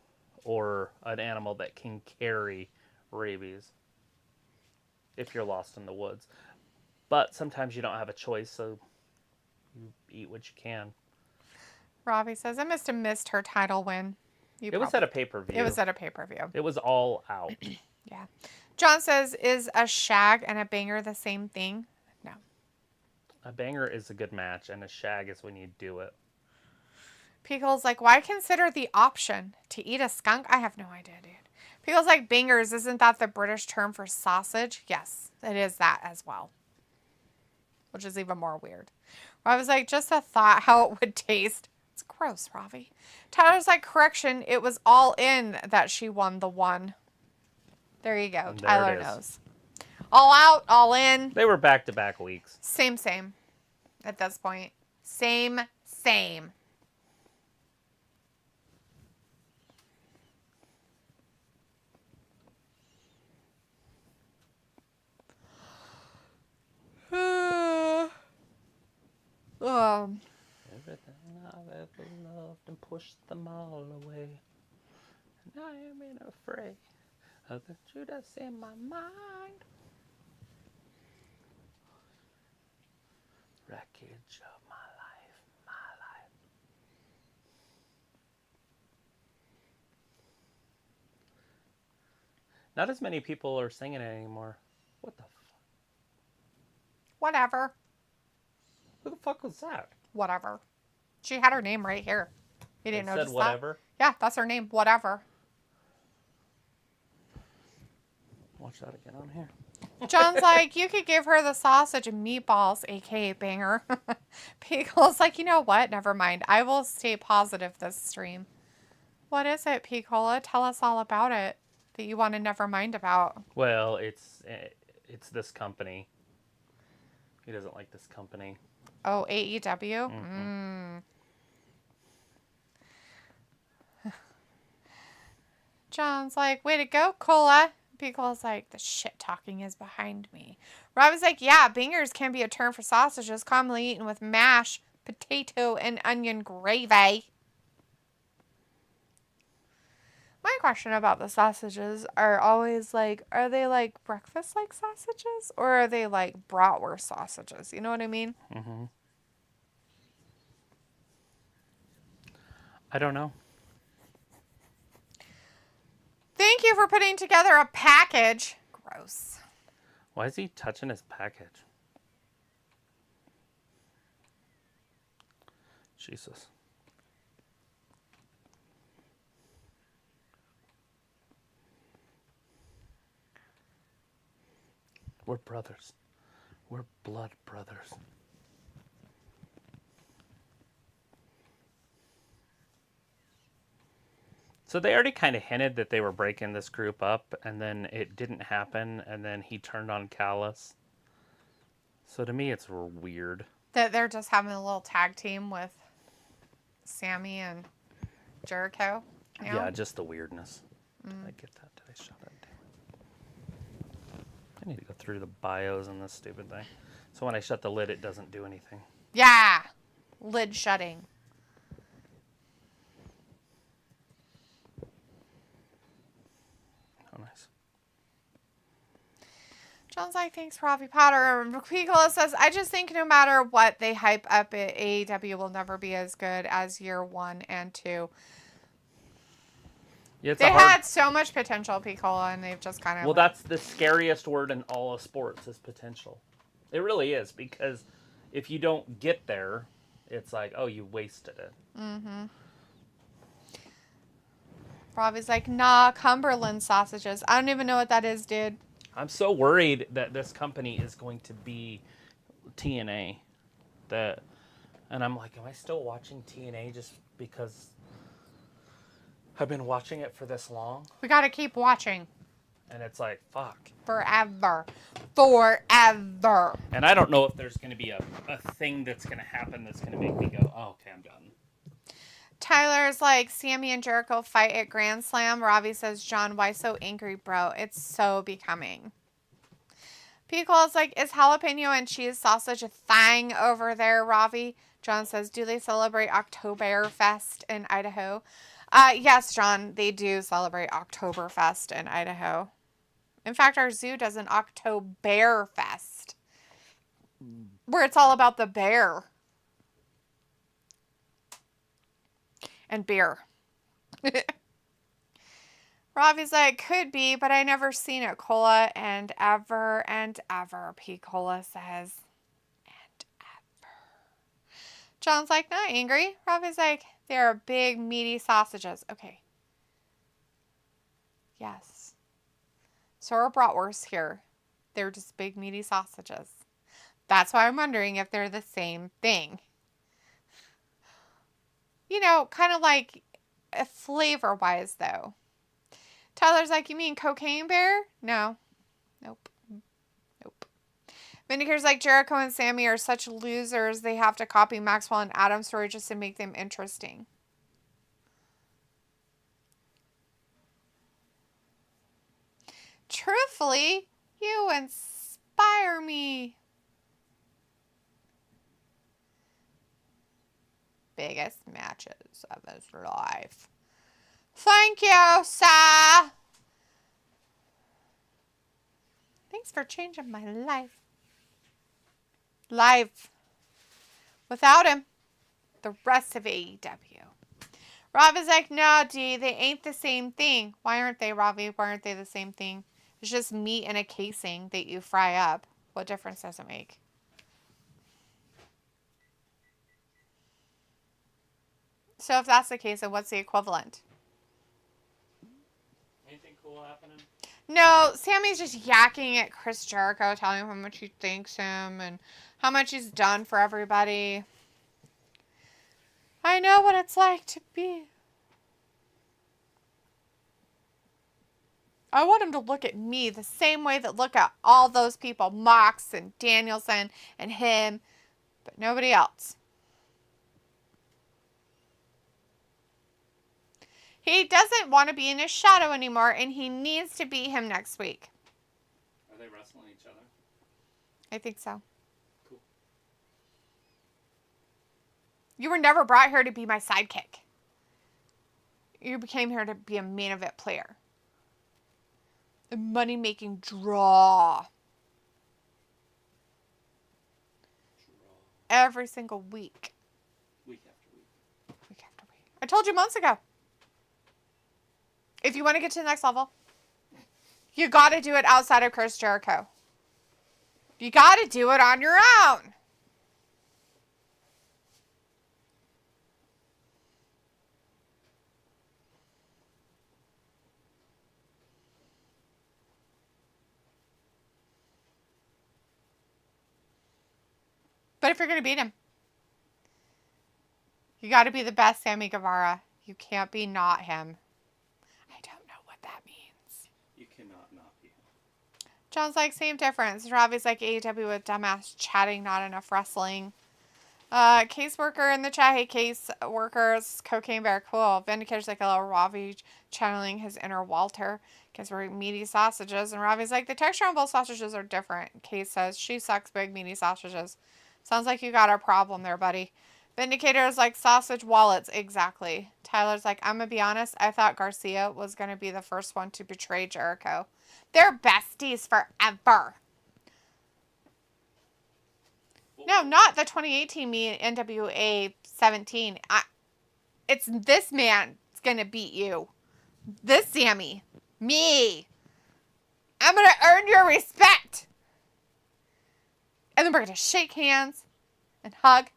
or an animal that can carry rabies if you're lost in the woods. But sometimes you don't have a choice, so you eat what you can. Robbie says, I must have missed her title win. It was at a pay-per-view. It was at a pay-per-view. It was all out. Yeah. John says, is a shag and a banger the same thing? No. A banger is a good match, and a shag is when you do it. Pickle's like, why consider the option to eat a skunk? I have no idea, dude. Pickle's like, bangers, isn't that the British term for sausage? Yes, it is that as well. Which is even more weird. I was like, just a thought how it would taste. It's gross, Ravi. Tyler's like, correction, it was all in that she won the one. There you go. Tyler knows. All out, all in. They were back-to-back weeks. Same at this point. Same. Everything I've ever loved and pushed them all away. And I am in afraid of the truth that's in my mind. Wreckage of my life. Not as many people are singing it anymore. What the fuck? Whatever. Who the fuck was that? Whatever. She had her name right here. You didn't notice said whatever? That? Yeah, that's her name. Whatever. Watch that again on here. John's like, you could give her the sausage and meatballs, a.k.a. banger. Pickle's like, you know what? Never mind. I will stay positive this stream. What is it, Piccola? Tell us all about it that you want to never mind about. Well, it's this company. He doesn't like this company. Oh, AEW? Mm-hmm. John's like, way to go, Cola. Pickle's like, the shit talking is behind me. Robin's like, yeah, bingers can be a term for sausages commonly eaten with mash, potato, and onion gravy. My question about the sausages are always like, are they like breakfast-like sausages? Or are they like bratwurst sausages? You know what I mean? Mm-hmm. I don't know. Thank you for putting together a package. Gross. Why is he touching his package? Jesus. We're brothers. We're blood brothers. So they already kind of hinted that they were breaking this group up, and then it didn't happen, and then he turned on Callis. So to me, it's weird. That they're just having a little tag team with Sammy and Jericho? You know? Yeah, just the weirdness. Did I get that? Did I shut that down? I need to go through the bios on this stupid thing. So when I shut the lid, it doesn't do anything. Yeah. Lid shutting. Oh, nice. John's like, thanks, Robbie Potter. And Picola says, I just think no matter what they hype up, AEW will never be as good as year 1 and 2. Yeah, they had so much potential, Picola, and they've just kind of... Well, that's the scariest word in all of sports is potential. It really is, because if you don't get there, it's like, oh, you wasted it. Mm-hmm. Robbie's like, nah, Cumberland sausages. I don't even know what that is, dude. I'm so worried that this company is going to be TNA. And I'm like, am I still watching TNA just because I've been watching it for this long? We got to keep watching. And it's like, fuck. Forever. Forever. And I don't know if there's going to be a thing that's going to happen that's going to make me go, oh, okay, I'm done. Tyler's like, Sammy and Jericho fight at Grand Slam. Robbie says, John, why so angry, bro? It's so becoming. Picole's like, is jalapeno and cheese sausage a thing over there, Robbie? John says, do they celebrate Oktoberfest in Idaho? Yes, John, they do celebrate Oktoberfest in Idaho. In fact, our zoo does an Oktoberfest, where it's all about the bear. And beer. Robbie's like, could be, but I never seen it, Cola. And ever, P. Cola says. And ever. John's like, not angry. Robbie's like, they're big, meaty sausages. Okay. Yes. So are bratwursts here. They're just big, meaty sausages. That's why I'm wondering if they're the same thing. You know, kind of like flavor-wise, though. Tyler's like, you mean Cocaine Bear? No. Nope. Vindicator's like, Jericho and Sammy are such losers, they have to copy Maxwell and Adam's story just to make them interesting. Truthfully, you inspire me. Biggest matches of his life. Thank you, sir. Thanks for changing my life. Without him, the rest of AEW. Rob is like, no, D, they ain't the same thing. Why aren't they, Robbie? Why aren't they the same thing? It's just meat in a casing that you fry up. What difference does it make? So if that's the case, then what's the equivalent? Anything cool happening? No, Sammy's just yakking at Chris Jericho, telling him how much he thanks him and how much he's done for everybody. I know what it's like to be. I want him to look at me the same way that look at all those people, Mox and Danielson and him, but nobody else. He doesn't want to be in his shadow anymore, and he needs to be him next week. Are they wrestling each other? I think so. Cool. You were never brought here to be my sidekick. You came here to be a main event player. A money-making draw. Every single week. Week after week. Week after week. I told you months ago. If you want to get to the next level, you got to do it outside of Chris Jericho. You got to do it on your own. But if you're going to beat him, you got to be the best Sammy Guevara. You can't be not him. I don't know what that means. You cannot not be him. John's like, same difference. Robbie's like, AEW with dumbass chatting, not enough wrestling. Case worker in the chat. Hey, case workers. Cocaine bear. Cool. Vindicator's like a little Robbie channeling his inner Walter. Because we're meaty sausages. And Robbie's like, the texture on both sausages are different. Case says, she sucks big meaty sausages. Sounds like you got a problem there, buddy. Vindicator's like, sausage wallets. Exactly. Tyler's like, I'm going to be honest. I thought Garcia was going to be the first one to betray Jericho. They're besties forever. No, not the 2018 me in NWA 17. It's this man that's going to beat you. This Sammy. Me. I'm going to earn your respect. And then we're going to shake hands and hug.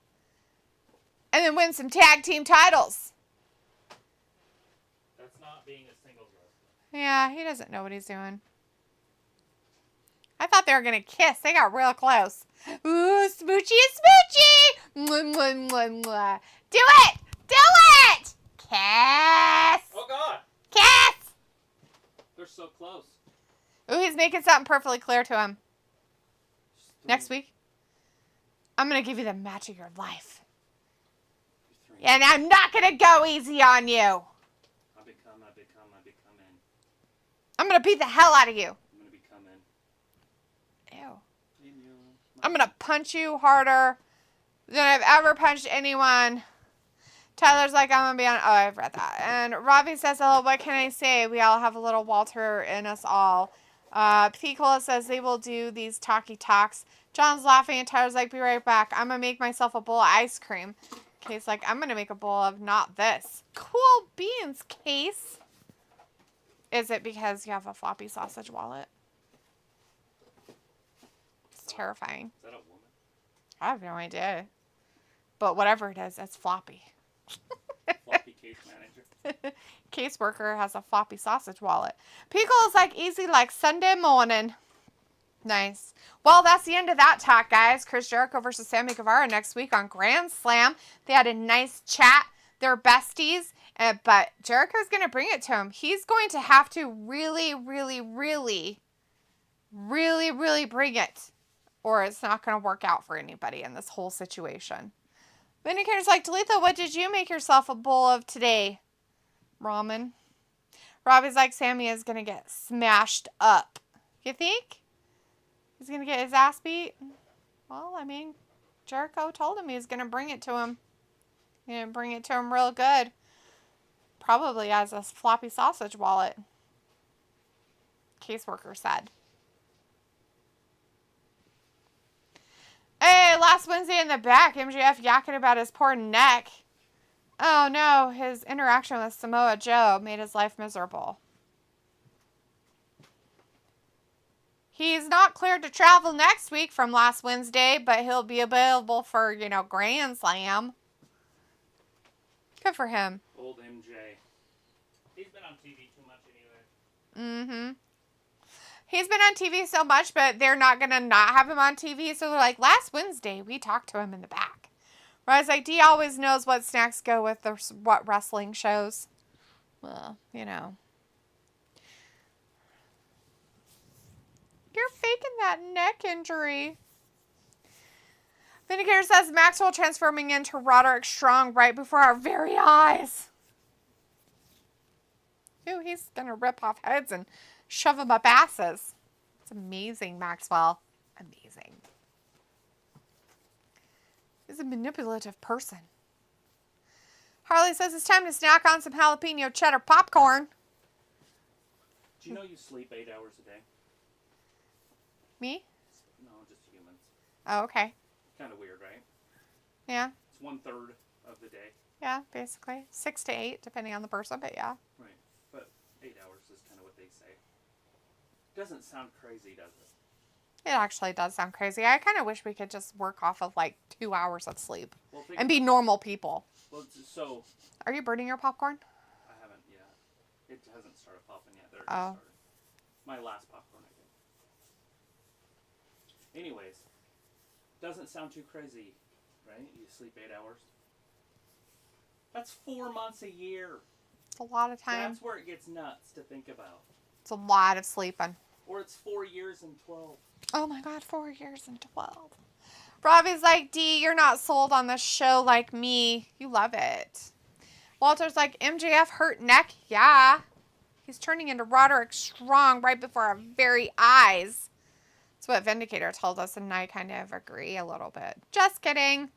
And then win some tag team titles. That's not being a singles wrestler. Yeah, he doesn't know what he's doing. I thought they were going to kiss. They got real close. Ooh, smoochy smoochy. Mwah, mwah, mwah, mwah. Do it. Do it. Kiss. Oh, God. Kiss. They're so close. Ooh, he's making something perfectly clear to him. Next week, I'm going to give you the match of your life. And I'm not going to go easy on you. I become in. I'm going to beat the hell out of you. I'm going to become in. Ew. I'm going to punch you harder than I've ever punched anyone. Tyler's like, I'm going to be on. Oh, I've read that. And Robbie says, hello, what can I say? We all have a little Walter in us all. Picola says they will do these talky talks. John's laughing and Tyler's like, be right back. I'm going to make myself a bowl of ice cream. Case like, I'm going to make a bowl of not this. Cool beans, Case. Is it because you have a floppy sausage wallet? It's terrifying. Is that a woman? I have no idea. But whatever it is, it's floppy. Floppy case manager. Case worker has a floppy sausage wallet. Pickle is like easy like Sunday morning. Nice. Well, that's the end of that talk, guys. Chris Jericho versus Sammy Guevara next week on Grand Slam. They had a nice chat. They're besties. But Jericho's going to bring it to him. He's going to have to really bring it. Or it's not going to work out for anybody in this whole situation. Vindicator's like, Talitha, what did you make yourself a bowl of today? Ramen. Robbie's like, Sammy is going to get smashed up. You think? He's going to get his ass beat? Well, I mean, Jericho told him he was going to bring it to him. He's going to bring it to him real good. Probably as a floppy sausage wallet. Caseworker said. Hey, last Wednesday in the back, MJF yakking about his poor neck. Oh no, his interaction with Samoa Joe made his life miserable. He's not cleared to travel next week from last Wednesday, but he'll be available for, Grand Slam. Good for him. Old MJ. He's been on TV too much anyway. Mm-hmm. He's been on TV so much, but they're not going to not have him on TV. So they're like, last Wednesday, we talked to him in the back. Whereas, like, D always knows what snacks go with what wrestling shows. Well, You're faking that neck injury. Vindicator says Maxwell transforming into Roderick Strong right before our very eyes. Ooh, he's going to rip off heads and shove them up asses. It's amazing, Maxwell. Amazing. He's a manipulative person. Harley says it's time to snack on some jalapeno cheddar popcorn. Do you know you sleep 8 hours a day? Me? No, just humans. Oh, okay. Kind of weird, right? Yeah. It's 1/3 of the day. Yeah, basically. 6 to 8, depending on the person, but yeah. Right. But 8 hours is kind of what they say. Doesn't sound crazy, does it? It actually does sound crazy. I kind of wish we could just work off of like 2 hours of sleep and be normal people. Well, so... Are you burning your popcorn? I haven't yet. It hasn't started popping yet. There it Oh. started. My last popcorn, I think. Anyways, doesn't sound too crazy, right? You sleep 8 hours. That's 4 months a year. It's a lot of time. That's where it gets nuts to think about. It's a lot of sleeping. Or it's 4 years and 12. Oh my God, 4 years and 12. Robbie's like, D, you're not sold on this show like me. You love it. Walter's like, MJF hurt neck? Yeah. He's turning into Roderick Strong right before our very eyes. That's what Vindicator told us, and I kind of agree a little bit. Just kidding.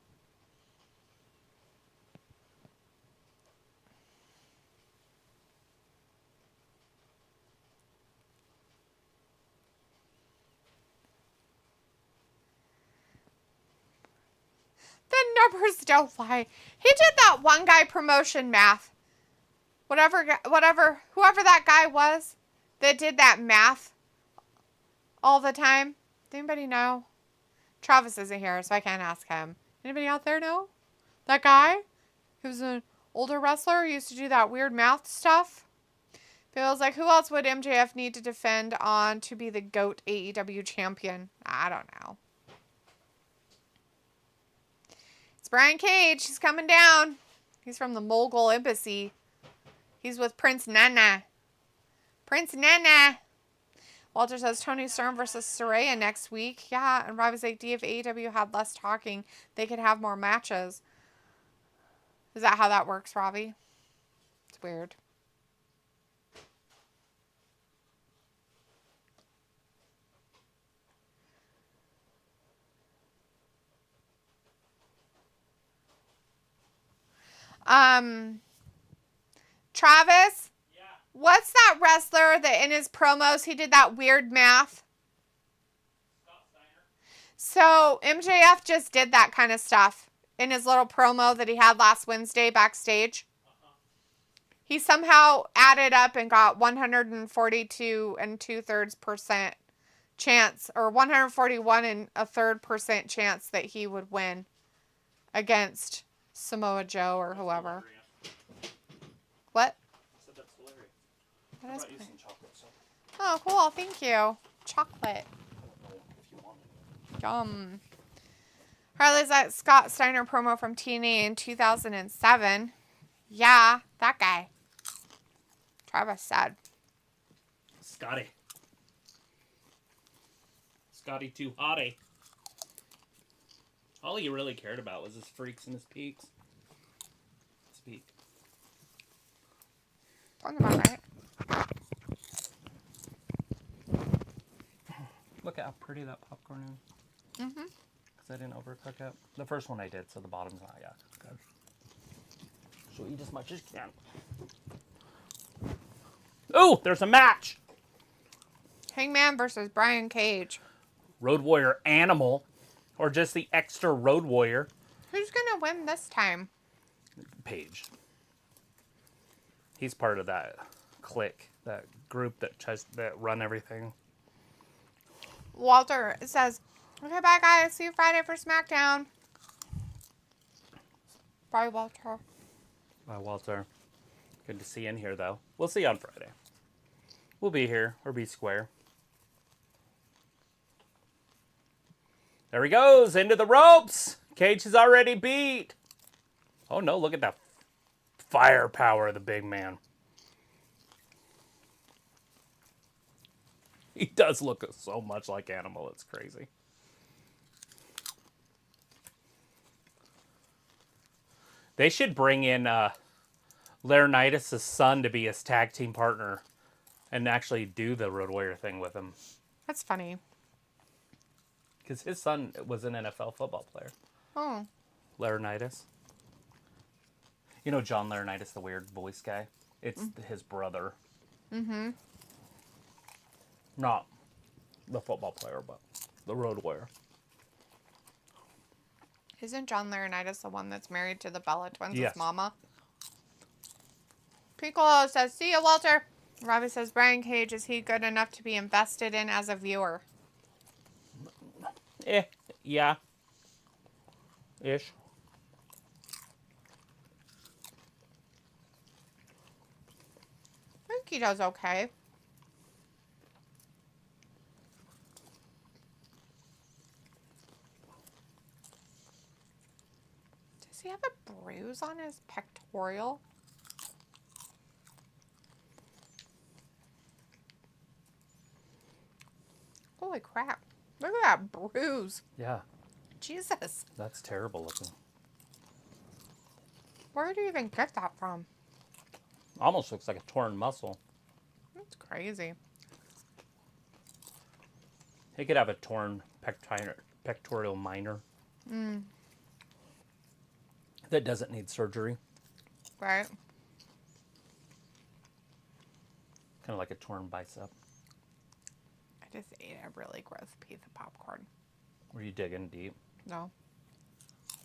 The numbers don't lie. He did that one guy promotion math. Whoever that guy was that did that math all the time. Does anybody know? Travis isn't here, so I can't ask him. Anybody out there know? That guy? He was an older wrestler, used to do that weird math stuff. Bill's like, who else would MJF need to defend on to be the GOAT AEW champion? I don't know. It's Brian Cage. He's coming down. He's from the Mogul Embassy. He's with Prince Nana. Prince Nana. Walter says Tony Storm versus Saraya next week. Yeah, and Rob is like, D, if AEW had less talking, they could have more matches. Is that how that works, Robbie? It's weird. Travis? Yeah. What's that wrestler that in his promos he did that weird math? So MJF just did that kind of stuff in his little promo that he had last Wednesday backstage. He somehow added up and got 142 2/3% chance, or 141 1/3% chance that he would win against Samoa Joe or whoever. What? I said that's hilarious. That is I brought you some chocolate, so. Oh, cool. Thank you. Chocolate. I don't know if you want it. Yum. Harley's that Scott Steiner promo from TNA in 2007. Yeah, that guy. Travis said. Scotty too hotty. All he really cared about was his freaks and his peaks. His peak. Sounds about right. Look at how pretty that popcorn is. Mm-hmm. Because I didn't overcook it. The first one I did, so the bottom's not yet. Good. So eat as much as you can. Oh, there's a match! Hangman versus Brian Cage. Road Warrior Animal. Or just the extra Road Warrior. Who's going to win this time? Page. He's part of that clique, that group that run everything. Walter says, okay, bye, guys. See you Friday for SmackDown. Bye, Walter. Bye, Walter. Good to see you in here, though. We'll see you on Friday. We'll be here, or be square. There he goes, into the ropes. Cage is already beat. Oh, no, look at that firepower of the big man. He does look so much like Animal. It's crazy. They should bring in Laurinaitis' son to be his tag team partner and actually do the Road Warrior thing with him. That's funny. Because his son was an NFL football player. Oh. Laurinaitis. You know John Laurinaitis, the weird voice guy? It's his brother. Mm-hmm. Not the football player, but the Road Warrior. Isn't John Laurinaitis the one that's married to the Bella Twins' Yes. mama? Piccolo says, see ya, Walter. Robbie says, Brian Cage, is he good enough to be invested in as a viewer? Yeah. Ish. I think he does okay. Does he have a bruise on his pectoral? Holy crap. Look at that bruise. Yeah. Jesus. That's terrible looking. Where did you even get that from? Almost looks like a torn muscle. That's crazy. He could have a torn pectoral minor. That doesn't need surgery. Right. Kind of like a torn bicep. I just ate a really gross piece of popcorn. Were you digging deep? No.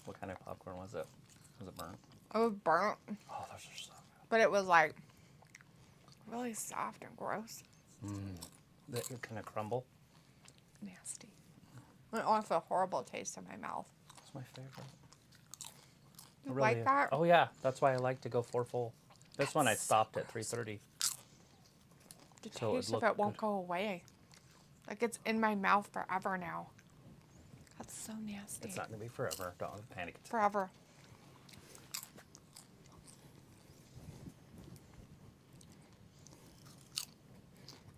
What kind of popcorn was it? Was it burnt? It was burnt. Oh, those are so good. But it was like really soft and gross. That kind of crumble. Nasty. It also a horrible taste in my mouth. It's my favorite. You like that? Oh yeah, that's why I like to go 4 full. This one I stopped at 3:30. The taste of it won't go away. Like it's in my mouth forever now. That's so nasty. It's not gonna be forever. Don't panic. Forever.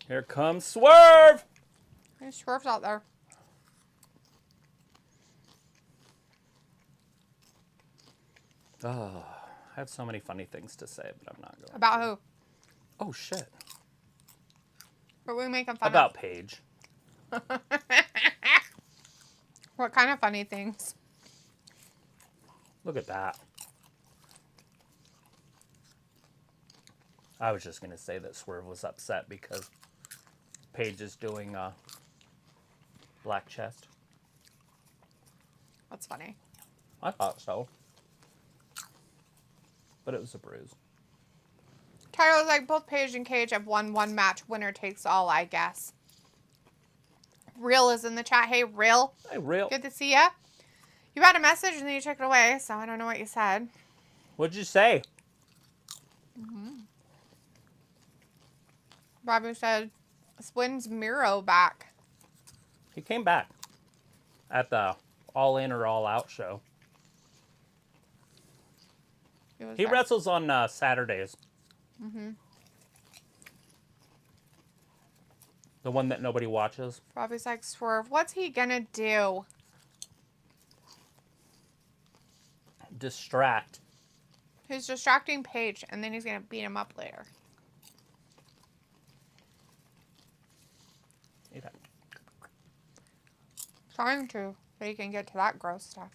Here comes Swerve! There's Swerve's out there. Oh, I have so many funny things to say, but I'm not going About to. who? Oh, shit. What were we making fun About Paige. of? What kind of funny things? Look at that. I was just going to say that Swerve was upset because Paige is doing black chest. That's funny. I thought so. But it was a bruise. Tyler's like, both Paige and Cage have won one match. Winner takes all, I guess. Real is in the chat. Hey, Real. Hey, Real. Good to see ya. You had a message and then you took it away, so I don't know what you said. What'd you say? Robbie said, when's Miro back? He came back at the All In or All Out show. He wrestles on Saturdays. The one that nobody watches. Robbie's like, Swerve, what's he gonna do? Distract. He's distracting Paige, and then he's gonna beat him up later. Trying to, so you can get to that gross stuff.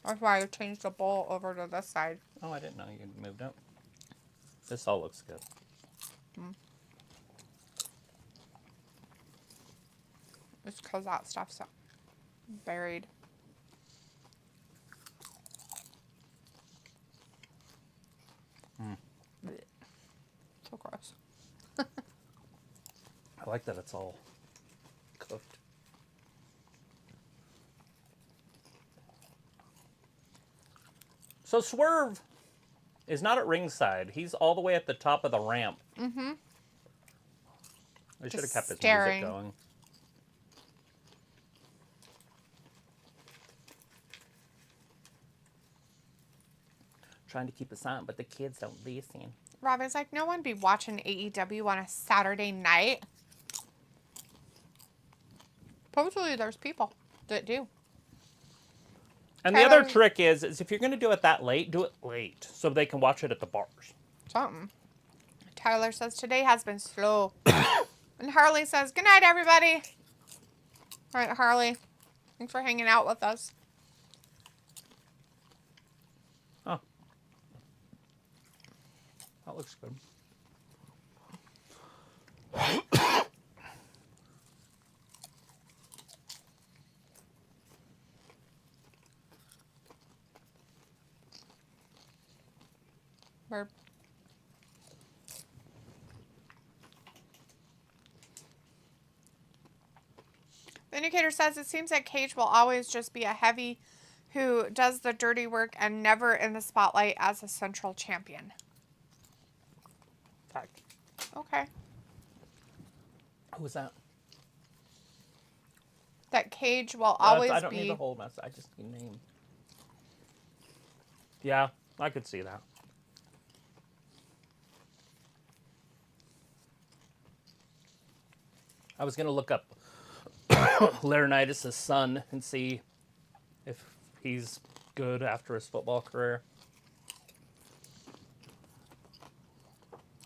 That's why I changed the bowl over to this side. Oh, I didn't know you moved up. This all looks good. It's because that stuff's buried. Mm. So gross. I like that it's all So Swerve is not at ringside. He's all the way at the top of the ramp. Mm-hmm. They should have kept his staring. music going. Trying to keep it silent, but the kids don't listen. Robin's like, no one be watching AEW on a Saturday night. Supposedly there's people that do. And the other trick is if you're going to do it that late, do it late so they can watch it at the bars. Something. Tyler says, today has been slow. And Harley says, good night, everybody. All right, Harley. Thanks for hanging out with us. Oh. That looks good. Burp. The indicator says it seems that Cage will always just be a heavy who does the dirty work and never in the spotlight as a central champion. Fact. Okay. Who was that? That Cage will always be... I don't need the whole mess. I just need name. Yeah, I could see that. I was going to look up Laurinaitis' son and see if he's good after his football career.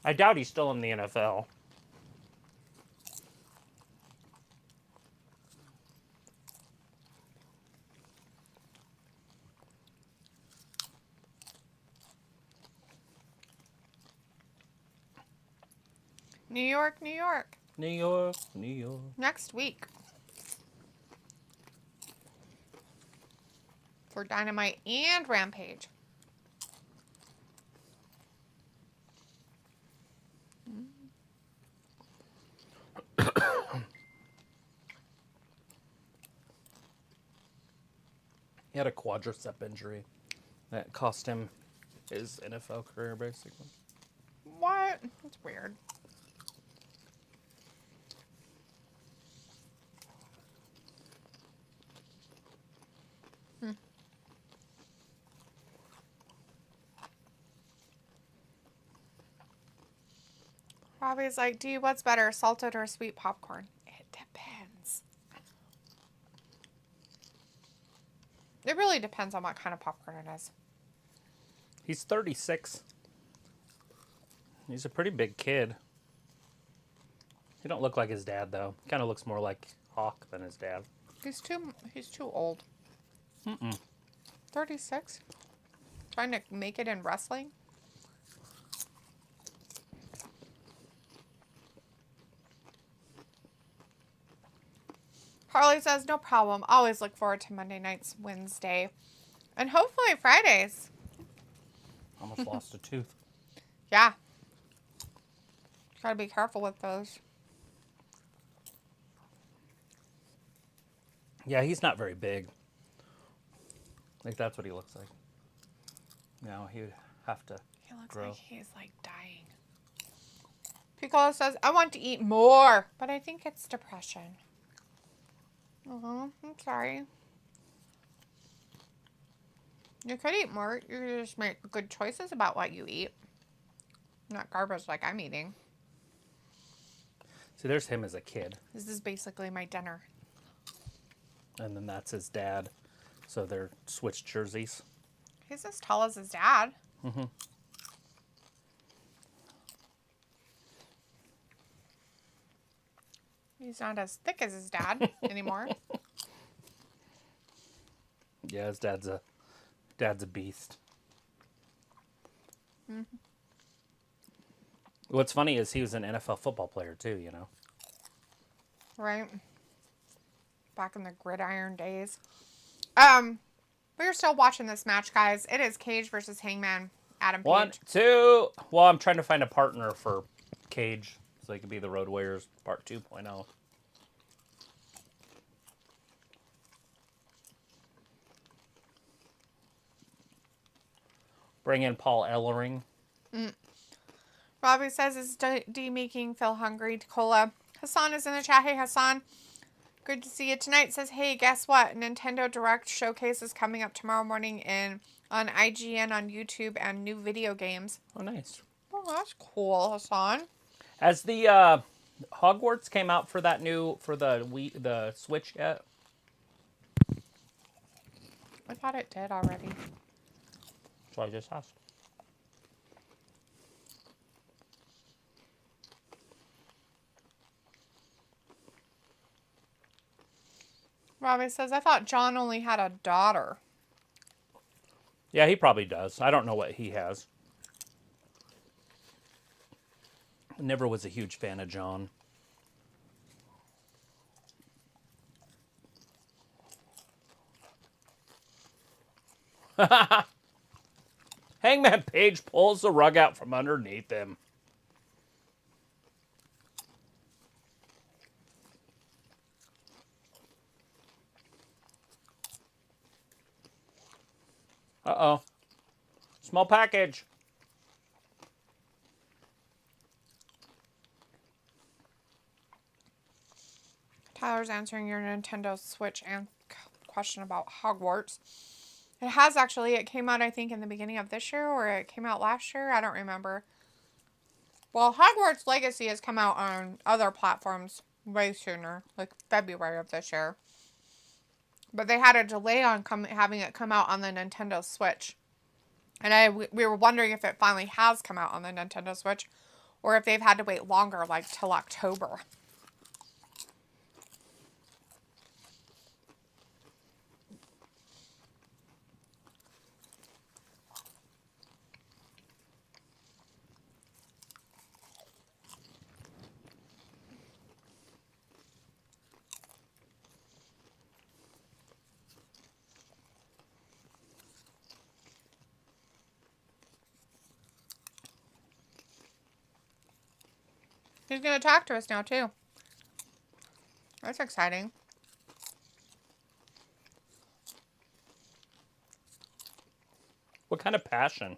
I doubt he's still in the NFL. New York, New York. New York, New York. Next week. For Dynamite and Rampage. He had a quadricep injury that cost him his NFL career, basically. What? That's weird. Robbie's like, D, what's better, salted or sweet popcorn? It depends. It really depends on what kind of popcorn it is. He's 36. He's a pretty big kid. He don't look like his dad, though. Kind of looks more like Hawk than his dad. He's too old. 36? Trying to make it in wrestling? Harley says, no problem. Always look forward to Monday nights, Wednesday, and hopefully Fridays. Almost lost a tooth. Yeah. Gotta be careful with those. Yeah, he's not very big. Like, that's what he looks like. No, he would have to He looks grow. like he's, like, dying. Piccolo says, I want to eat more, but I think it's depression. Oh, I'm sorry. You could eat more. You could just make good choices about what you eat. Not garbage like I'm eating. See, there's him as a kid. This is basically my dinner. And then that's his dad. So they're switched jerseys. He's as tall as his dad. Mm-hmm. He's not as thick as his dad anymore. Yeah, his dad's a beast. Mm-hmm. What's funny is he was an NFL football player too, you know. Right. Back in the gridiron days. We're still watching this match, guys. It is Cage versus Hangman. Adam Page. 1, 2. Well, I'm trying to find a partner for Cage so they could be the Road Warriors Part 2.0. Bring in Paul Ellering. Robbie says, is D making Phil hungry? Cola. Hassan is in the chat. Hey, Hassan. Good to see you tonight. Says, hey, guess what? Nintendo Direct Showcase is coming up tomorrow morning on IGN, on YouTube, and new video games. Oh, nice. Oh, that's cool, Hassan. Has the Hogwarts came out for the Switch yet? I thought it did already. So I just asked. Robbie says, I thought John only had a daughter. Yeah, he probably does. I don't know what he has. Never was a huge fan of John. Hangman Page pulls the rug out from underneath him. Uh-oh. Small package. Tyler's answering your Nintendo Switch and question about Hogwarts. It has actually. It came out, I think, in the beginning of this year, or it came out last year. I don't remember. Well, Hogwarts Legacy has come out on other platforms way sooner, like February of this year. But they had a delay on having it come out on the Nintendo Switch. And we were wondering if it finally has come out on the Nintendo Switch, or if they've had to wait longer, like till October. He's going to talk to us now, too. That's exciting. What kind of passion?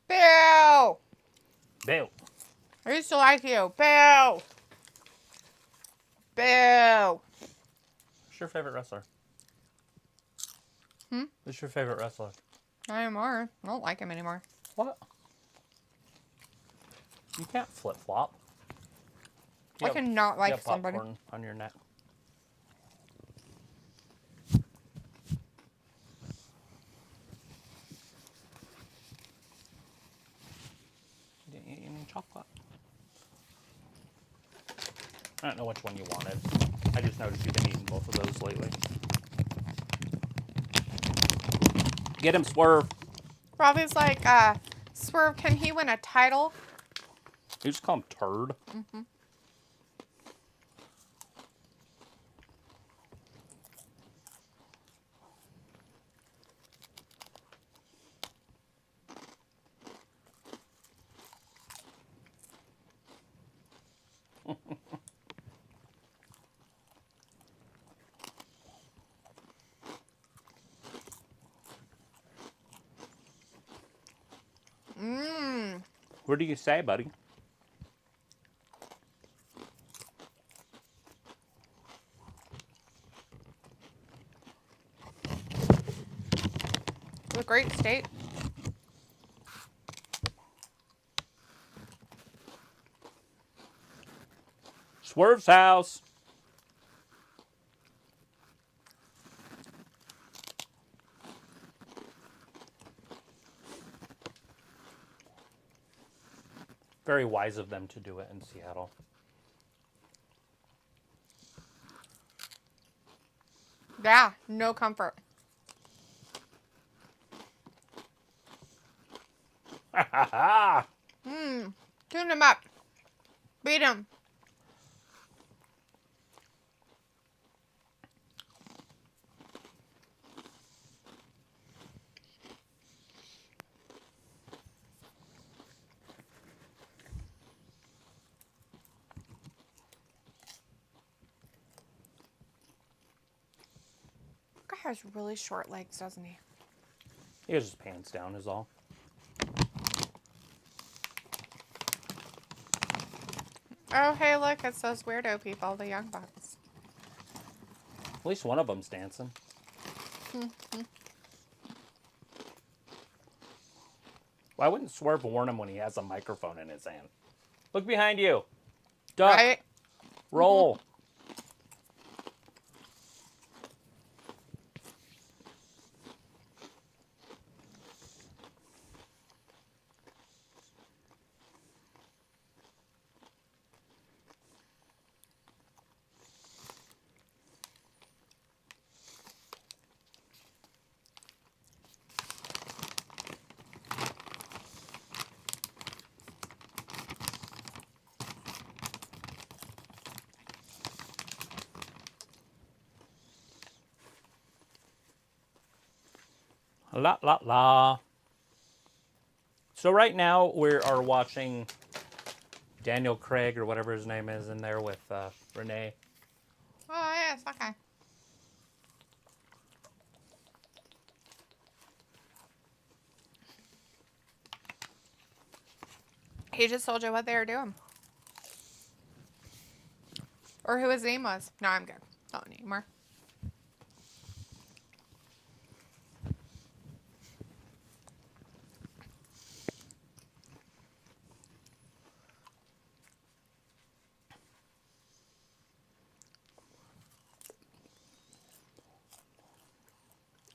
Bill! Bill. I used to like you. Bill! Bill! Who's your favorite wrestler? Hmm? Who's your favorite wrestler? Not anymore. I don't like him anymore. What? You can't flip-flop. I cannot like somebody. Popcorn on your neck. You didn't eat any chocolate. I don't know which one you wanted. I just noticed you've been eating both of those lately. Get him, Swerve. Robbie's like, Swerve, can he win a title? You just call him Turd. Mm-hmm. What do you say, buddy? It's a great state. Swerve's house. Very wise of them to do it in Seattle. Yeah, no comfort. Ha ha ha! Tune him up. Beat him. has really short legs, doesn't he? He has his pants down is all. Oh, hey, look, it's those weirdo people, the Young Bucks. At least one of them's dancing. Why wouldn't Swerve warn him when he has a microphone in his hand? Look behind you. Duck. Right? Roll. La la la. So right now we are watching Daniel Craig or whatever his name is in there with Renee. Oh, yes, okay. He just told you what they were doing. Or who his name was. No, I'm good. Don't need anymore.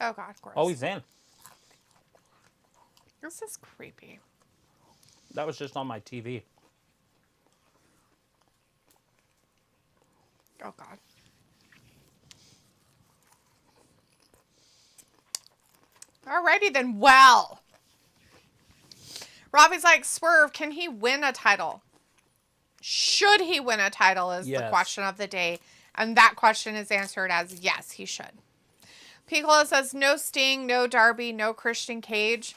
Oh, God, gross. Oh, he's in. This is creepy. That was just on my TV. Oh, God. Alrighty then. Well. Robbie's like, Swerve, can he win a title? Should he win a title is the question of the day. And that question is answered as yes, he should. Piccolo says, no Sting, no Darby, no Christian Cage.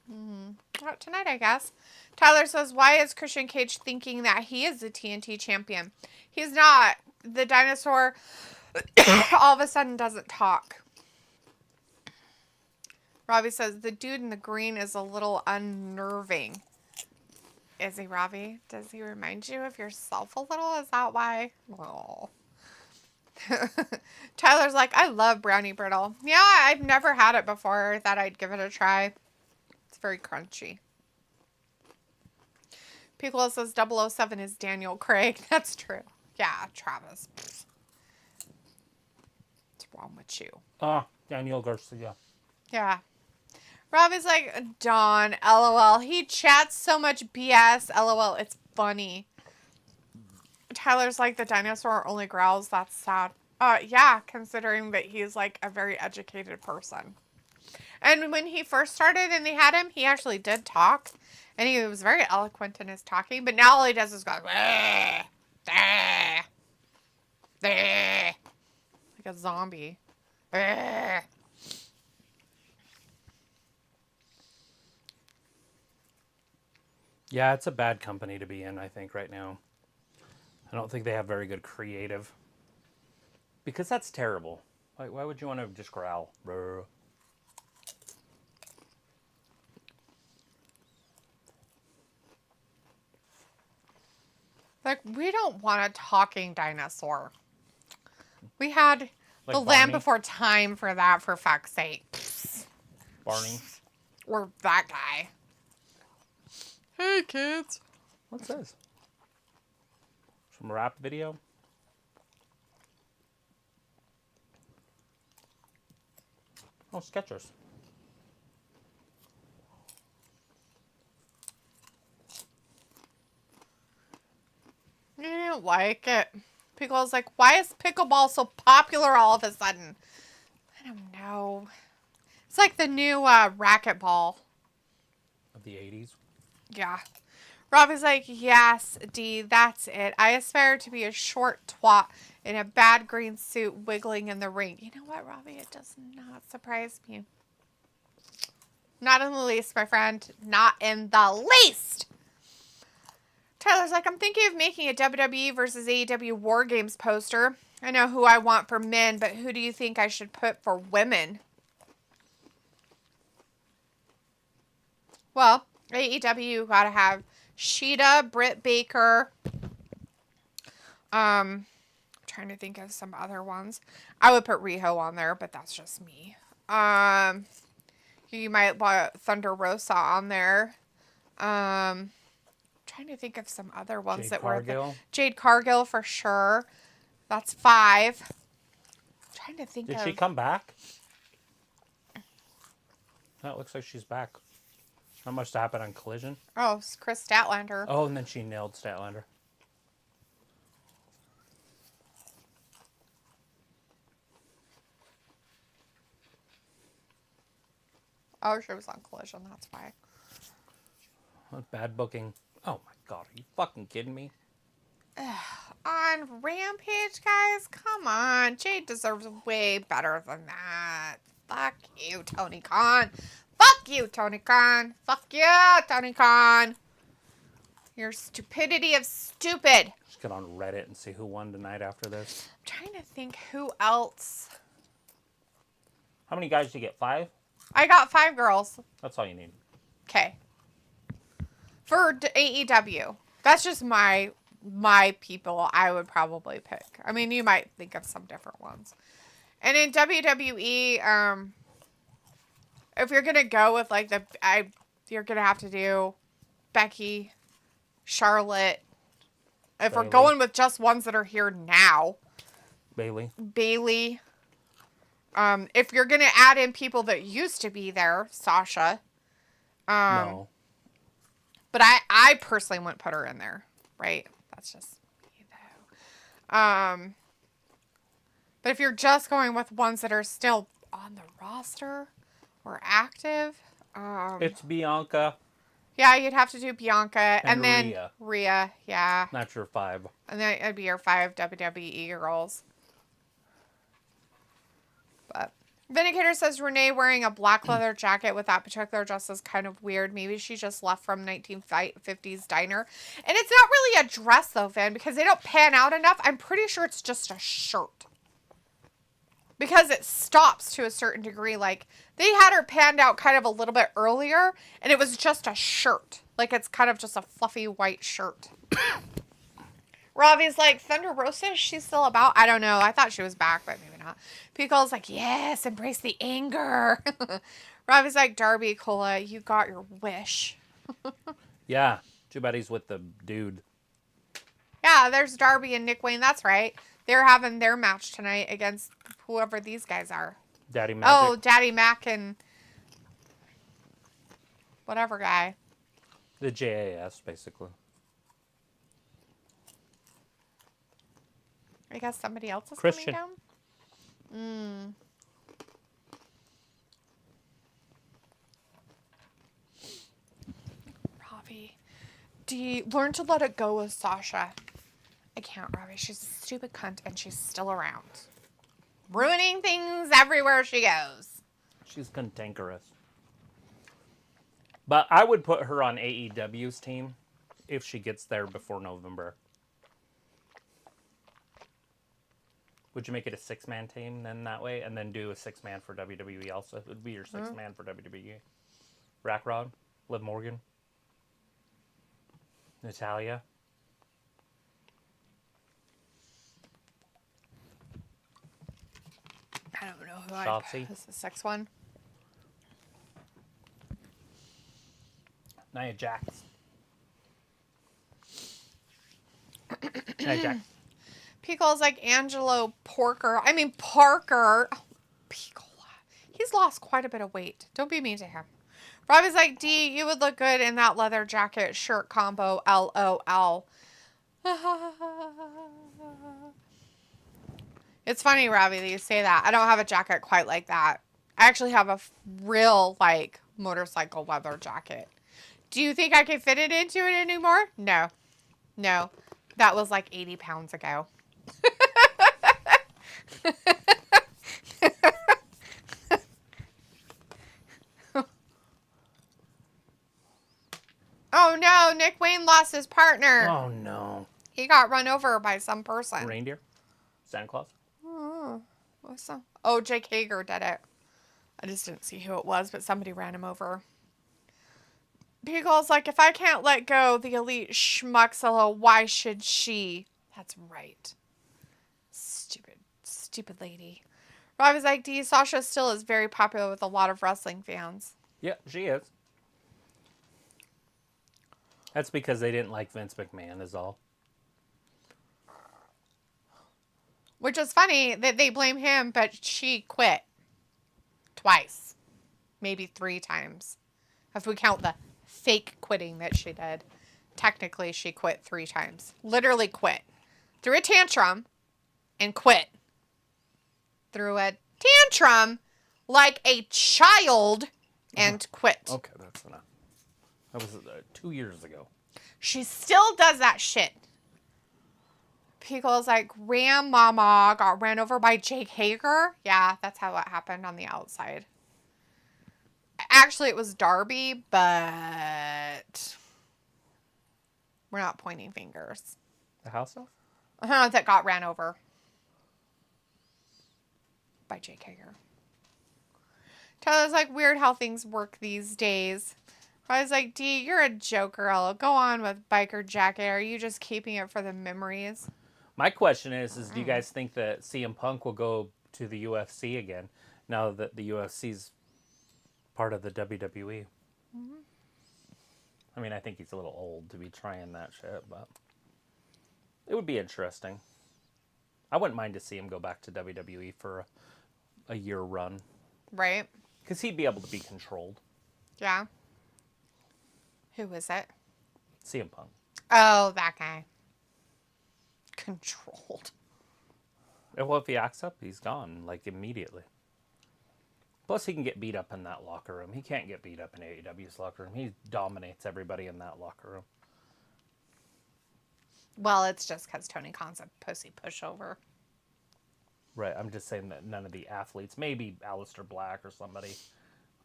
Not tonight, I guess. Tyler says, why is Christian Cage thinking that he is the TNT champion? He's not. The dinosaur all of a sudden doesn't talk. Robbie says, the dude in the green is a little unnerving. Is he, Robbie? Does he remind you of yourself a little? Is that why? Oh. Tyler's like, I love brownie brittle. Yeah, I've never had it before. Thought I'd give it a try. It's very crunchy. Piccolo says 007 is Daniel Craig. That's true. Yeah, Travis. What's wrong with you? Daniel Garcia. Yeah. Robbie's like, Dawn, LOL. He chats so much BS. LOL. It's funny. Tyler's like, the dinosaur only growls. That's sad. Yeah, considering that he's like a very educated person. And when he first started and they had him, he actually did talk. And he was very eloquent in his talking. But now all he does is go, bleh, bleh, bleh, like a zombie. Bleh. Yeah, it's a bad company to be in, I think, right now. I don't think they have very good creative. Because that's terrible. Why would you want to just growl? Brr. Like, we don't want a talking dinosaur. We had like the Barney? Land Before Time for that, for fuck's sake. Barney. Or that guy. Hey, kids. What's this? Some rap video? Oh, Skechers. I didn't like it. Pickle's like, why is pickleball so popular all of a sudden? I don't know. It's like the new racquetball. Of the 80s? Yeah. Robbie's like, yes, D, that's it. I aspire to be a short twat in a bad green suit wiggling in the ring. You know what, Robbie? It does not surprise me. Not in the least, my friend. Not in the least. Tyler's like, I'm thinking of making a WWE versus AEW War Games poster. I know who I want for men, but who do you think I should put for women? Well, AEW got to have Sheeta, Britt Baker. Trying to think of some other ones. I would put Riho on there, but that's just me. You might put Thunder Rosa on there. Trying to think of some other ones Jade that Cargill. were Jade Cargill for sure. That's 5. Trying to think Did of. she come back? No, it looks like she's back. Not much to happen on Collision. Oh, it's Chris Statlander. Oh, and then she nailed Statlander. Oh, she was on Collision. That's why. Bad booking. Oh my god, are you fucking kidding me? On Rampage, guys? Come on. Jade deserves way better than that. Fuck you, Tony Khan. Fuck you, Tony Khan. Fuck you, Tony Khan. Your stupidity of stupid. Just get on Reddit and see who won tonight after this. I'm trying to think who else. How many guys did you get? 5? I got 5 girls. That's all you need. Okay. For AEW. That's just my people I would probably pick. I mean, you might think of some different ones. And in WWE, if you're going to go with like you're going to have to do Becky, Charlotte. If Bayley. we're going with just ones that are here now. Bayley. If you're going to add in people that used to be there, Sasha. No. But I personally wouldn't put her in there, right? That's just me, though. But if you're just going with ones that are still on the roster or active, It's Bianca. Yeah, you'd have to do Bianca and then Rhea. Rhea, yeah. That's your 5. And then it'd be your 5 WWE girls. But Vindicator says Renee wearing a black leather jacket with that particular dress is kind of weird. Maybe she just left from 1950s diner. And it's not really a dress though, Vin, because they don't pan out enough. I'm pretty sure it's just a shirt. Because it stops to a certain degree. Like, they had her panned out kind of a little bit earlier, and it was just a shirt. Like, it's kind of just a fluffy white shirt. Ravi's like, Thunder Rosa, is she still about? I don't know. I thought she was back, but maybe not. Pico's like, yes, embrace the anger. Ravi's like, Darby, Cola, you got your wish. Yeah. Too bad he's with the dude. Yeah, there's Darby and Nick Wayne. That's right. They're having their match tonight against whoever these guys are. Daddy Magic. Oh, Daddy Mac and whatever guy. The JAS, basically. I guess somebody else is Christian. coming down. Ravi. Learn to let it go with Sasha. I can't, Ravi. She's a stupid cunt and she's still around. Ruining things everywhere she goes. She's cantankerous. But I would put her on AEW's team if she gets there before November. Would you make it a 6-man team then that way? And then do a 6-man for WWE also? It would be your 6-man for WWE. Rack Rod, Liv Morgan, Natalia. I don't know who Shotzi. This is the 6th one. Nia Jax. Nia Jax. Pico's like Angelo Parker. Parker. Oh, Pico. He's lost quite a bit of weight. Don't be mean to him. Robbie's like, D, you would look good in that leather jacket shirt combo. LOL. It's funny, Robbie, that you say that. I don't have a jacket quite like that. I actually have a real, motorcycle leather jacket. Do you think I can fit it into it anymore? No. No. That was 80 pounds ago. Oh no, Nick Wayne lost his partner. Oh no. He got run over by some person. Reindeer? Santa Claus? Oh, what's that? Oh, Jake Hager did it. I just didn't see who it was, but somebody ran him over. Beagle's like, if I can't let go the elite schmuck Solow, why should she? That's right. Stupid lady. Rob is like, Sasha still is very popular with a lot of wrestling fans. Yeah, she is. That's because they didn't like Vince McMahon is all. Which is funny that they blame him, but she quit. Twice. Maybe 3 times. If we count the fake quitting that she did. Technically, she quit 3 times. Literally quit. Threw a tantrum and quit. Threw a tantrum like a child and quit. Okay, that's enough. That was 2 years ago. She still does that shit. Pickle's like, Grandmama got ran over by Jake Hager. Yeah, that's how it happened on the outside. Actually, it was Darby, but we're not pointing fingers. The house elf? That got ran over by Jake Hager. Tyler's like, weird how things work these days. I was like, D, you're a joker. I'll go on with Biker Jacket. Are you just keeping it for the memories? My question is do you guys think that CM Punk will go to the UFC again now that the UFC's part of the WWE? Mm-hmm. I mean, I think he's a little old to be trying that shit, but it would be interesting. I wouldn't mind to see him go back to WWE for a year run. Right. Because he'd be able to be controlled. Yeah. Who is it? CM Punk. Oh, that guy. Controlled. Well, if he acts up, he's gone, like, immediately. Plus, he can get beat up in that locker room. He can't get beat up in AEW's locker room. He dominates everybody in that locker room. Well, it's just because Tony Khan's a pussy pushover. Right, I'm just saying that none of the athletes, maybe Aleister Black or somebody,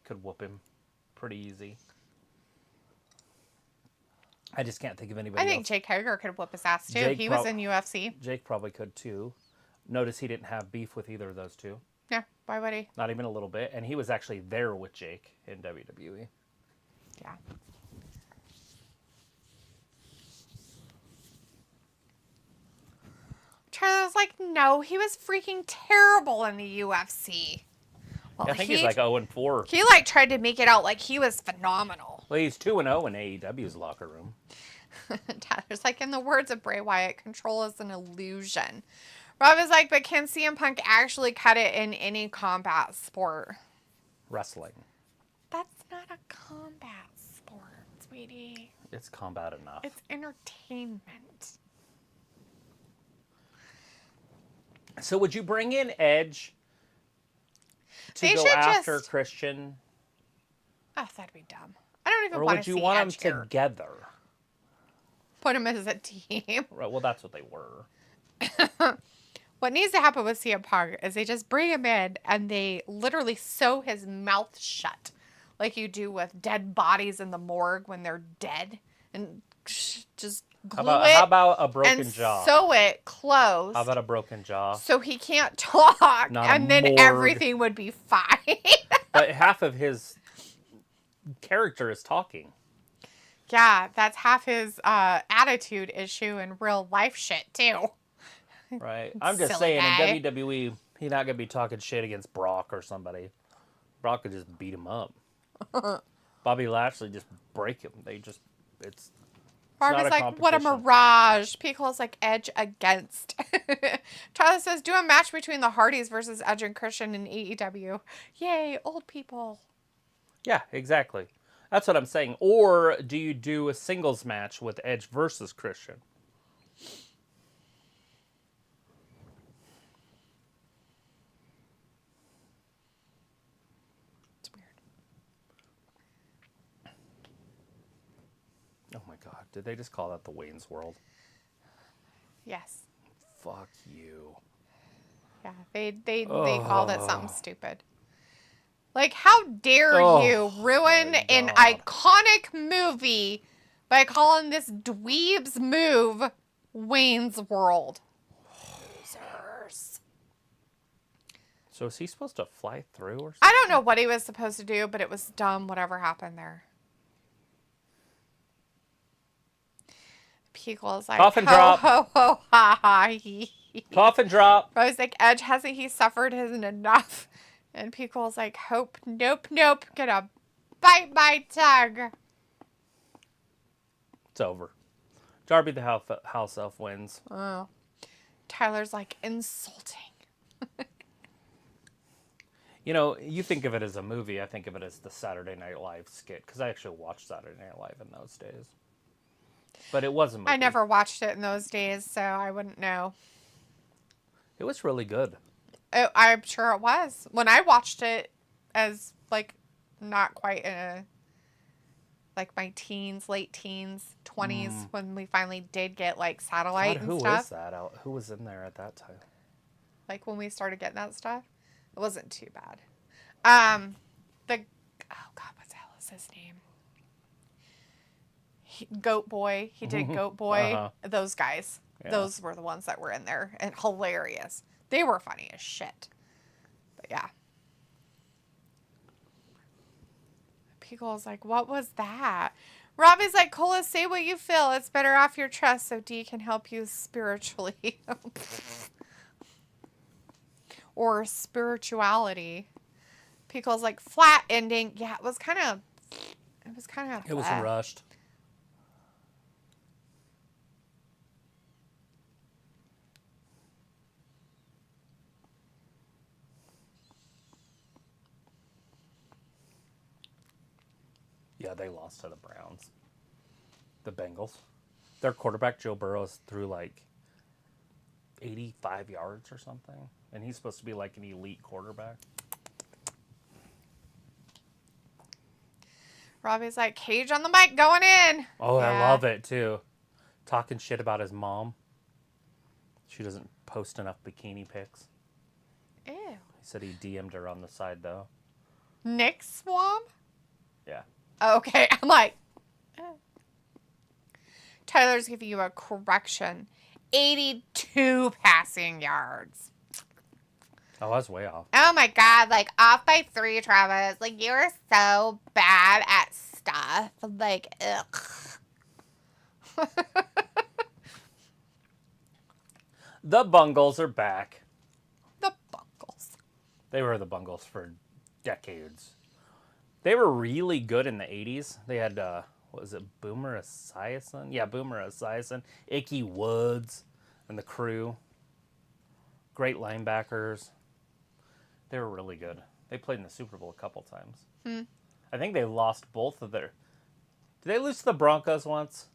could whoop him pretty easy. I just can't think of anybody else. I think Jake Hager could whoop his ass, too. He was in UFC. Jake probably could, too. Notice he didn't have beef with either of those two. Yeah, why would he? Not even a little bit. And he was actually there with Jake in WWE. Yeah. Charles was like, no, he was freaking terrible in the UFC. Well, I think he's like 0-4. He like tried to make it out like he was phenomenal. Well, he's 2-0 in AEW's locker room. Tyler's like, in the words of Bray Wyatt, control is an illusion. Rob is like, but can CM Punk actually cut it in any combat sport? Wrestling. That's not a combat sport, sweetie. It's combat enough. It's entertainment. So would you bring in Edge to go after Christian? Oh, that'd be dumb. I don't even or want to see Edge. Or would you want them together? Put them as a team. Right, well, that's what they were. What needs to happen with CM Punk is they just bring him in and they literally sew his mouth shut. Like you do with dead bodies in the morgue when they're dead. And just glue how about a broken jaw? Sew it closed. How about a broken jaw? So he can't talk. Not and then morgue. Everything would be fine. But half of his character is talking. Yeah, that's half his attitude issue and real life shit, too. Right. I'm just saying, in WWE, he's not going to be talking shit against Brock or somebody. Brock could just beat him up. Bobby Lashley just break him. It's Barbara's like, what a mirage. Pico's like, Edge against. Tyler says, do a match between the Hardys versus Edge and Christian in AEW. Yay, old people. Yeah, exactly. That's what I'm saying. Or do you do a singles match with Edge versus Christian? It's weird. Oh my God. Did they just call that the Wayne's World? Yes. Fuck you. Yeah, they called it something stupid. Like, how dare you ruin an iconic movie by calling this dweeb's move Wayne's World? Losers. So is he supposed to fly through or something? I don't know what he was supposed to do, but it was dumb, whatever happened there. People's like, Coffin ho, drop. ho, ho, ha, ha, he. Coffin drop. I was like, Edge hasn't he suffered his enough? And People's like, hope, nope, nope, gonna bite my tongue. It's over. Darby the house elf wins. Oh. Tyler's like, insulting. You know, you think of it as a movie. I think of it as the Saturday Night Live skit, because I actually watched Saturday Night Live in those days. But it was a movie. I never watched it in those days, so I wouldn't know. It was really good. I'm sure it was. When I watched it as, like, not quite in a, like, my teens, late teens, 20s, when we finally did get, like, satellite and stuff. Who is that? Who was in there at that time? Like, when we started getting that stuff? It wasn't too bad. Oh, God, what the hell is his name? Goat Boy. He did Goat Boy. Uh-huh. Those guys. Yeah. Those were the ones that were in there. And hilarious. They were funny as shit. But yeah. People's like, what was that? Robbie's like, Cola, say what you feel. It's better off your chest so D can help you spiritually. Or spirituality. Pickle's like, flat ending. Yeah, it was kind of It was rushed. Yeah, they lost to the Browns. The Bengals. Their quarterback, Joe Burrow, threw like 85 yards or something. And he's supposed to be like an elite quarterback. Robbie's like, Cage on the mic going in. Oh, yeah. I love it, too. Talking shit about his mom. She doesn't post enough bikini pics. Ew. He said he DM'd her on the side, though. Nick Swam? Yeah. Okay. I'm like, Tyler's giving you a correction. 82 passing yards. Oh, I was way off. Oh my God, like off by 3, Travis. Like you are so bad at stuff. Like, ugh. The Bungles are back. The Bungles. They were the Bungles for decades. They were really good in the 80s. They had, what was it, Boomer Esiason? Yeah, Boomer Esiason. Icky Woods and the crew. Great linebackers. They were really good. They played in the Super Bowl a couple times. I think they lost both of their... Did they lose to the Broncos once?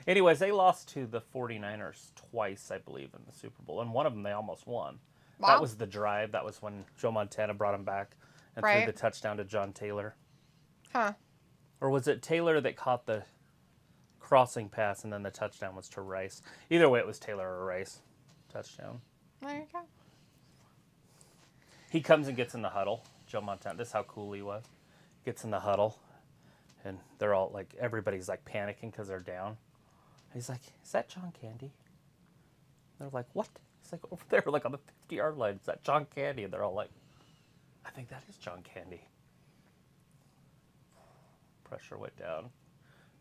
Anyways, they lost to the 49ers twice, I believe, in the Super Bowl. And one of them they almost won. Wow. That was the drive. That was when Joe Montana brought him back and threw the touchdown to John Taylor. Huh. Or was it Taylor that caught the crossing pass and then the touchdown was to Rice? Either way, it was Taylor or Rice. Touchdown. There you go. He comes and gets in the huddle. Joe Montana. This is how cool he was. Gets in the huddle. And they're all like, everybody's like panicking because they're down. He's like, is that John Candy? They're like, what? He's like, over there, like on the 50-yard line. Is that John Candy? And they're all like, I think that is John Candy. Pressure went down.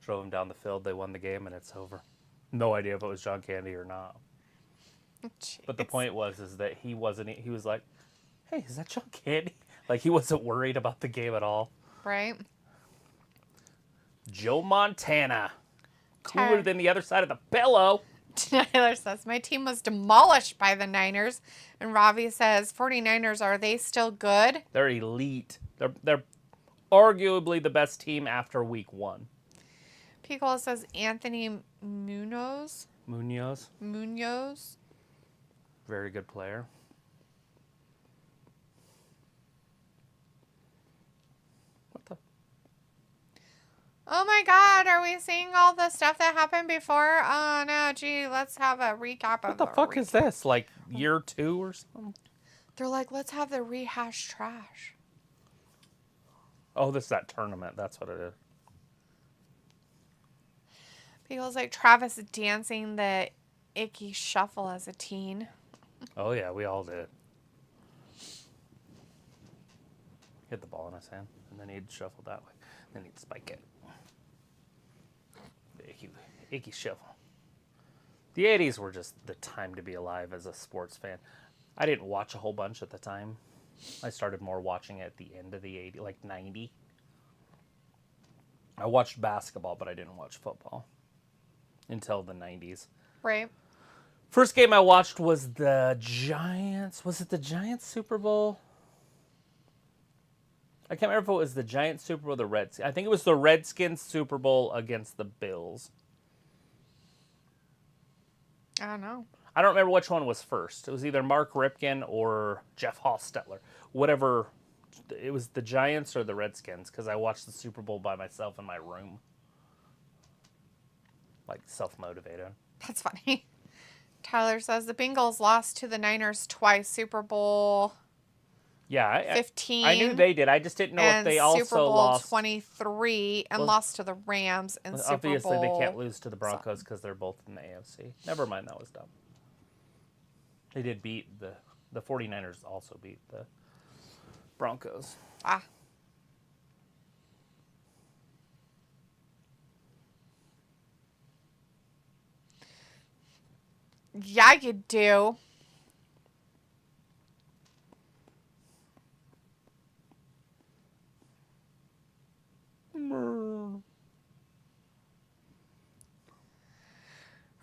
Drove him down the field. They won the game, and it's over. No idea if it was John Candy or not. Jeez. But the point was is that he was like, hey, is that John Candy? Like, he wasn't worried about the game at all. Right. Joe Montana. Cooler than the other side of the pillow. Tyler says, my team was demolished by the Niners. And Ravi says, 49ers, are they still good? They're elite. They're arguably the best team after week 1. Picola says, Anthony Munoz. Very good player. What the? Oh my God, are we seeing all the stuff that happened before? Oh no, gee, let's have a recap of What the fuck is this? Like year 2 or something? They're like, let's have the rehash trash. Oh, this is that tournament. That's what it is. Feels like Travis dancing the icky shuffle as a teen. Oh yeah, we all did. Hit the ball in his hand, and then he'd shuffle that way. Then he'd spike it. The icky shuffle. The 80s were just the time to be alive as a sports fan. I didn't watch a whole bunch at the time. I started more watching it at the end of the 80s, like 90. I watched basketball, but I didn't watch football until the 90s. Right. First game I watched was the Giants. Was it the Giants Super Bowl? I can't remember if it was the Giants Super Bowl or the Redskins. I think it was the Redskins Super Bowl against the Bills. I don't know. I don't remember which one was first. It was either Mark Ripken or Jeff Hostetler. Whatever. It was the Giants or the Redskins, because I watched the Super Bowl by myself in my room. Like, self-motivated. That's funny. Tyler says the Bengals lost to the Niners twice. Super Bowl 15. I knew they did. I just didn't know if they also Super Bowl lost. 23 and lost to the Rams and Super Bowl. Obviously, they can't lose to the Broncos because they're both in the AFC. Never mind, that was dumb. They did beat the 49ers also beat the Broncos. Ah. Yeah, you do.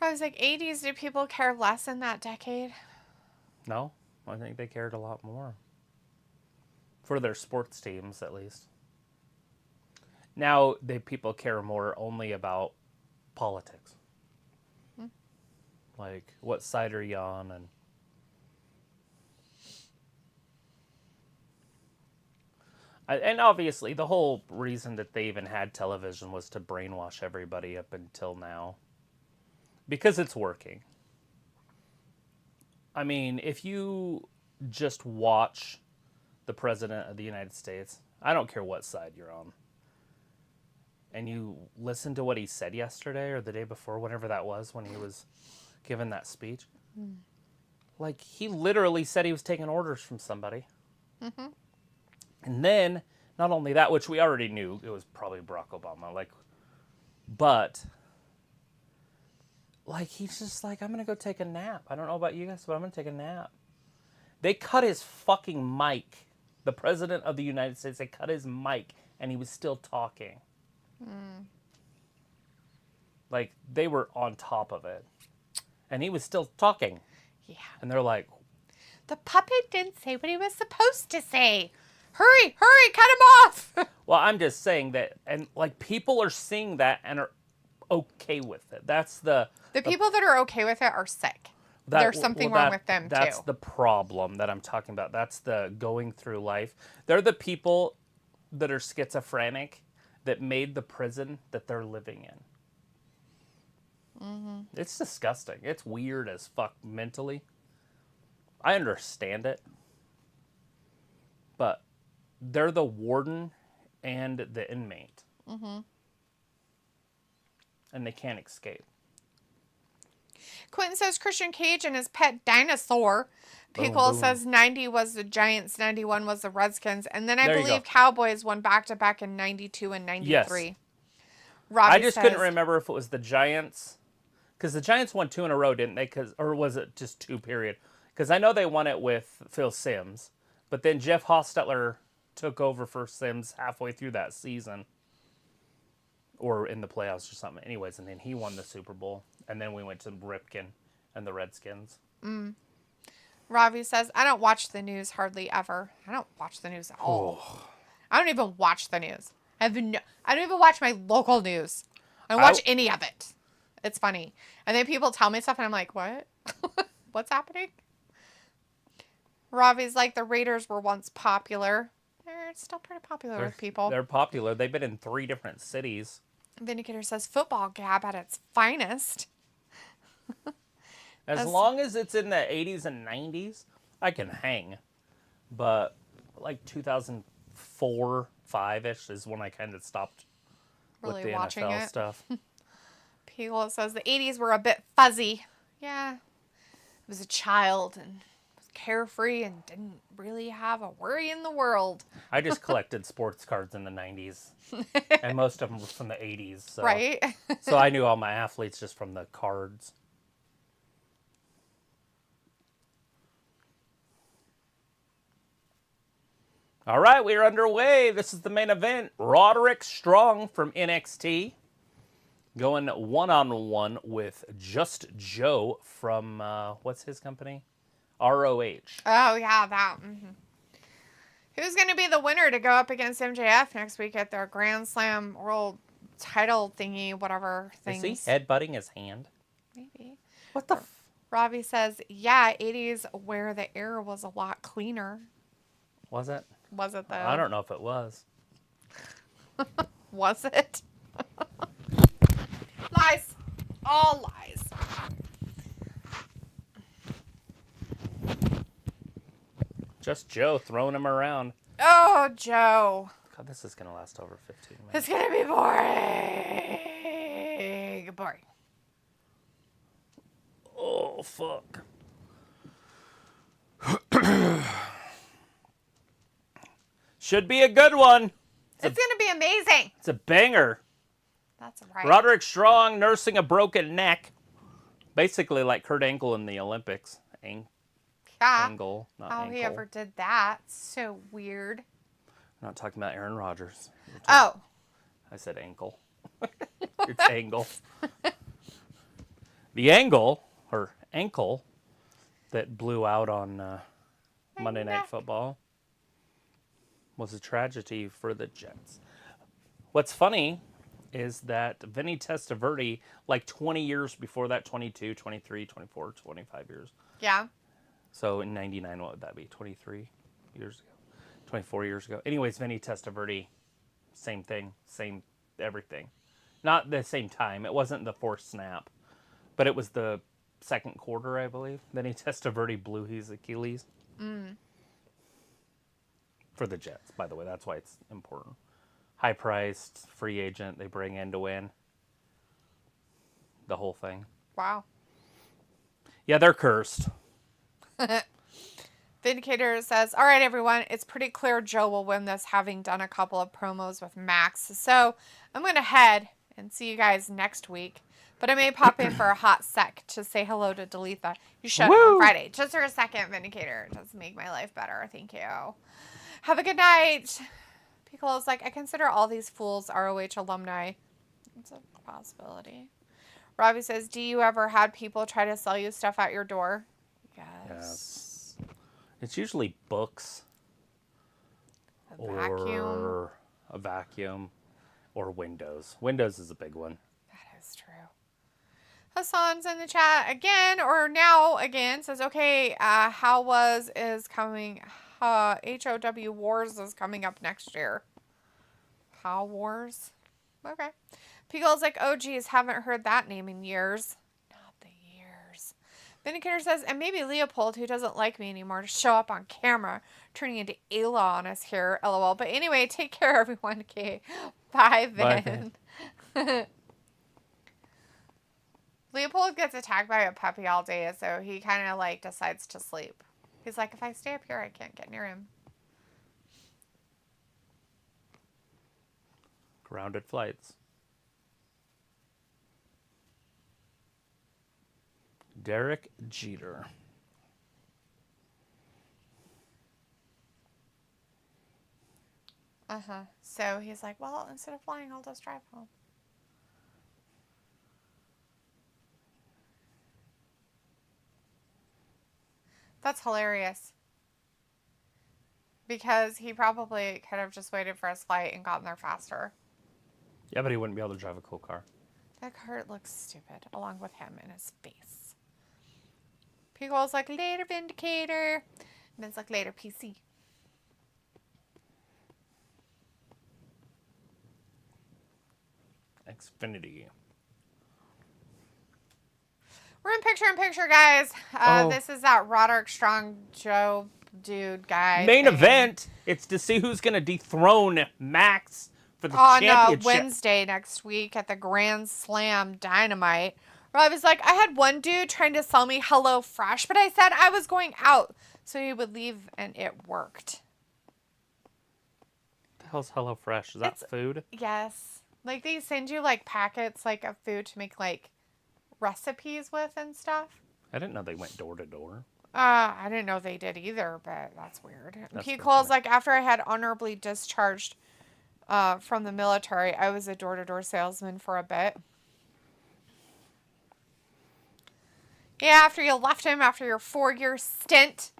I was like, 80s, did people care less in that decade? No, I think they cared a lot more. For their sports teams, at least. Now, people care more only about politics. Like, what side are you on? And obviously, the whole reason that they even had television was to brainwash everybody up until now. Because it's working. I mean, if you just watch the President of the United States, I don't care what side you're on, and you listen to what he said yesterday or the day before, whenever that was, when he was giving that speech, like, he literally said he was taking orders from somebody. Mm-hmm. And then, not only that, which we already knew, it was probably Barack Obama, but... Like, he's just like, I'm going to go take a nap. I don't know about you guys, but I'm going to take a nap. They cut his fucking mic. The President of the United States, they cut his mic, and he was still talking. Like, they were on top of it. And he was still talking. Yeah. And they're like... The puppet didn't say what he was supposed to say. Hurry, cut him off! Well, I'm just saying that, and, like, people are seeing that and are okay with it. That's the people that are okay with it are sick. There's something wrong with them, that's too. the problem that I'm talking about. That's the going through life. They're the people that are schizophrenic that made the prison that they're living in. Mm-hmm. It's disgusting. It's weird as fuck mentally. I understand it. But they're the warden and the inmate. Mm-hmm. And they can't escape. Quentin says Christian Cage and his pet dinosaur. Pickle says 90 was the Giants, 91 was the Redskins, and then I believe Cowboys won back-to-back in 92 and 93. Yes. Robbie I just couldn't remember if it was the Giants, because the Giants won 2 in a row, didn't they? Or was it just 2, period? Because I know they won it with Phil Simms, but then Jeff Hostetler took over for Simms halfway through that season. Or in the playoffs or something. Anyways, and then he won the Super Bowl. And then we went to Ripken and the Redskins. Ravi says, I don't watch the news hardly ever. I don't watch the news at all. Oh. I don't even watch the news. I don't even watch my local news. I don't watch any of it. It's funny. And then people tell me stuff and I'm like, what? What's happening? Ravi's like, the Raiders were once popular. They're still pretty popular with people. They're popular. They've been in 3 different cities. Vindicator says football gab at its finest. As long as it's in the 80s and 90s, I can hang. But like 2004, 5-ish is when I kind of stopped with the NFL stuff. People says the 80s were a bit fuzzy. Yeah. I was a child and was carefree and didn't really have a worry in the world. I just collected sports cards in the 90s. And most of them were from the 80s. So. Right? So I knew all my athletes just from the cards. All right, we are underway. This is the main event. Roderick Strong from NXT going one-on-one with Just Joe from, what's his company? ROH. Oh, yeah, that. Mm-hmm. Who's going to be the winner to go up against MJF next week at their Grand Slam World title thingy, whatever things? Is he headbutting his hand? Maybe. What the Robbie says, yeah, 80s where the air was a lot cleaner. Was it? Was it, though? I don't know if it was. Was it? Lies. All lies. Just Joe throwing him around. Oh, Joe. God, this is going to last over 15 minutes. It's going to be boring. Boring. Oh, fuck. Should be a good one. It's going to be amazing. It's a banger. That's right. Roderick Strong nursing a broken neck. Basically like Kurt Angle in the Olympics. Angle, not How ankle. he ever did that. So weird. I'm not talking about Aaron Rodgers. Oh. I said ankle. It's Angle. The angle, or ankle, that blew out on Monday Night Football was a tragedy for the Jets. What's funny is that Vinny Testaverde, like 20 years before that, 22, 23, 24, 25 years. Yeah. So in 99, what would that be? 23 years ago? 24 years ago. Anyways, Vinny Testaverde, same thing, same everything. Not the same time. It wasn't the fourth snap, but it was the second quarter, I believe. Vinny Testaverde blew his Achilles. For the Jets, by the way. That's why it's important. High-priced, free agent, they bring in to win. The whole thing. Wow. Yeah, they're cursed. Vindicator says, all right, everyone, it's pretty clear Joe will win this, having done a couple of promos with Max. So I'm going to head and see you guys next week. But I may pop in for a hot sec to say hello to Dalitha. You should on Friday. Just for a second, Vindicator. It does make my life better. Thank you. Have a good night. Piccolo's like, I consider all these fools ROH alumni. It's a possibility. Robbie says, do you ever had people try to sell you stuff at your door? Yes. It's usually books. Vacuum. A vacuum. Or windows. Windows is a big one. That is true. Hassan's in the chat again, or now again, says, okay, HOW Wars is coming up next year. HOW Wars? Okay. Pickle's like, oh, geez, haven't heard that name in years. Not the years. Vindicator says, and maybe Leopold, who doesn't like me anymore, to show up on camera, turning into Ayla on us here, LOL. But anyway, take care, everyone. Okay. Bye, Vin. Bye. Leopold gets attacked by a puppy all day, so he kind of, like, decides to sleep. He's like, if I stay up here, I can't get near him. Grounded flights. Derek Jeter. So he's like, well, instead of flying, I'll just drive home. That's hilarious. Because he probably could have just waited for his flight and gotten there faster. Yeah, but he wouldn't be able to drive a cool car. That car looks stupid, along with him and his face. Pico's like, later, Vindicator. And it's like, later, PC. Xfinity. We're in picture, guys. This is that Roderick Strong Joe dude guy. Main event. It's to see who's going to dethrone Max for the championship. On Wednesday next week at the Grand Slam Dynamite. Rob was like, I had one dude trying to sell me HelloFresh, but I said I was going out. So he would leave and it worked. What the hell's HelloFresh? Is that food? Yes. Like they send you like packets like of food to make like recipes with and stuff. I didn't know they went door to door. I didn't know they did either, but that's weird. He pretty calls funny. like after I had honorably discharged from the military, I was a door-to-door salesman for a bit. Yeah, after you left him after your 4-year stint,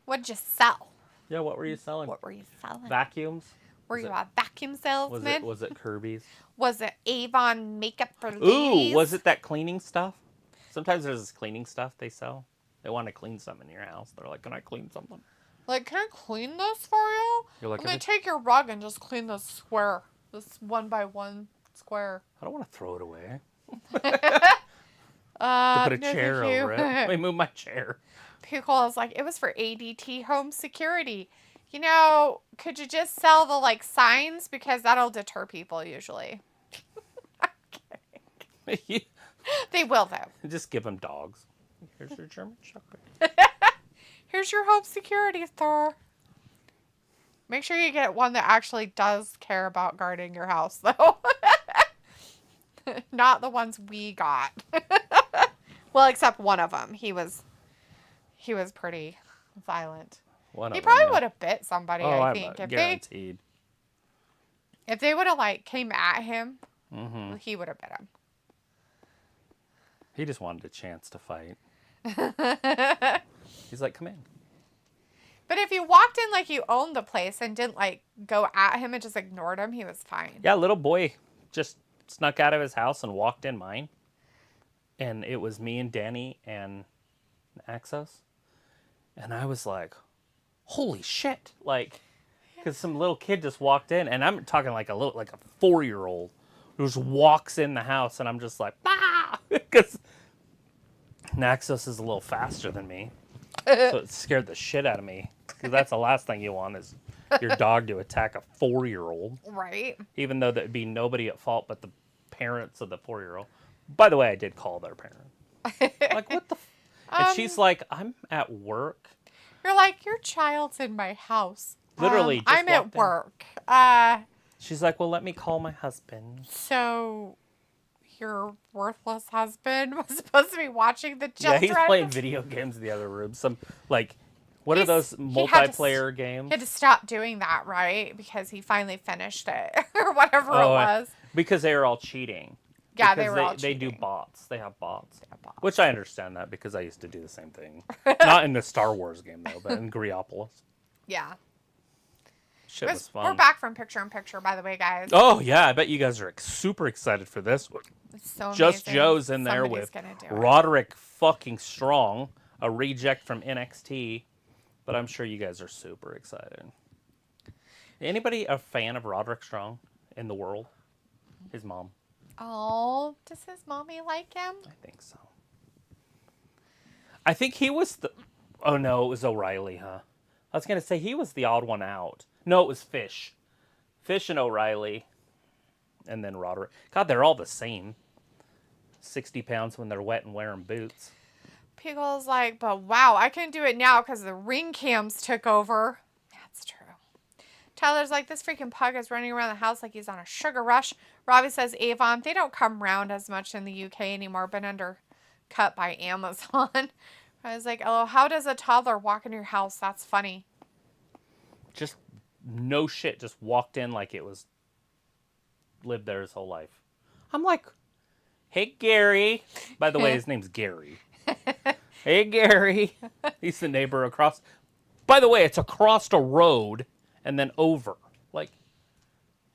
what'd you sell? Yeah, what were you selling? What were you selling? Vacuums? Were you a vacuum salesman? Was it Kirby's? Was it Avon makeup for ladies? Ooh, was it that cleaning stuff? Sometimes there's this cleaning stuff they sell. They want to clean something in your house. They're like, can I clean something? Like, can I clean this for you? You're like, I'm going to take your rug and just clean this square. This 1x1 square. I don't want to throw it away. To put a chair over it. Let me move my chair. People is like, it was for ADT home security. You know, could you just sell the, like, signs? Because that'll deter people usually. I'm kidding. They will, though. Just give them dogs. Here's your German Shepherd. Here's your home security, sir. Make sure you get one that actually does care about guarding your house, though. Not the ones we got. Well, except one of them. He was pretty violent. He probably would have bit somebody, I think. Guaranteed. If they would have, like, came at him, he would have bit him. He just wanted a chance to fight. He's like, come in. But if you walked in like you owned the place and didn't, like, go at him and just ignored him, he was fine. Yeah, little boy just snuck out of his house and walked in mine. And it was me and Danny and Axos. And I was like, holy shit. Like, because some little kid just walked in. And I'm talking like a 4-year-old who just walks in the house. And I'm just like, ah! Because Naxos is a little faster than me. So it scared the shit out of me. Because that's the last thing you want is your dog to attack a 4-year-old. Right. Even though there'd be nobody at fault but the parents of the 4-year-old. By the way, I did call their parent. Like, what the and she's like, I'm at work. You're like, your child's in my house. Literally, just I'm at work. She's like, well, let me call my husband. So, your worthless husband was supposed to be watching the children? Yeah, he's playing video games in the other room. Some, like, what are those multiplayer games? He had to stop doing that, right? Because he finally finished it. Or whatever it was. Because they were all cheating. Yeah, because they were all cheating. They do bots. They have bots. Which I understand that because I used to do the same thing. Not in the Star Wars game, though, but in Griopolis. Yeah. Shit was fun. We're back from picture in picture, by the way, guys. Oh, yeah. I bet you guys are super excited for this one. It's so Just amazing. Joe's in there Somebody's with Roderick fucking Strong, a reject from NXT. But I'm sure you guys are super excited. Anybody a fan of Roderick Strong in the world? His mom. Oh, does his mommy like him? I think so. I think he was the... Oh, no, it was O'Reilly, huh? I was going to say he was the odd one out. No, it was Fish. Fish and O'Reilly. And then Roderick. God, they're all the same. 60 pounds when they're wet and wearing boots. Pickle's like, but wow, I can do it now because the ring cams took over. That's true. Tyler's like, this freaking pug is running around the house like he's on a sugar rush. Robbie says, Avon, they don't come round as much in the UK anymore, been undercut by Amazon. I was like, oh, how does a toddler walk in your house? That's funny. Just no shit. Just walked in like it was lived there his whole life. I'm like, hey, Gary. By the way, his name's Gary. Hey, Gary. He's the neighbor across. By the way, it's across a road and then over. Like,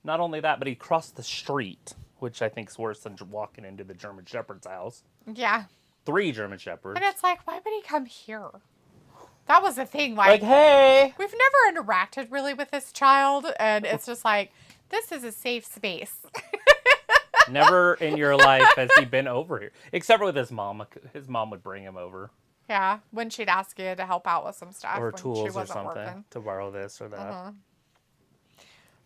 not only that, but he crossed the street, which I think is worse than walking into the German Shepherd's house. Yeah. 3 German Shepherds. And it's like, why would he come here? That was the thing. Like, hey. We've never interacted really with this child, and it's just like, this is a safe space. Never in your life has he been over here. Except with his mom. His mom would bring him over. Yeah, when she'd ask you to help out with some stuff. Or when tools she or wasn't something. Working. To borrow this or that. Uh-huh.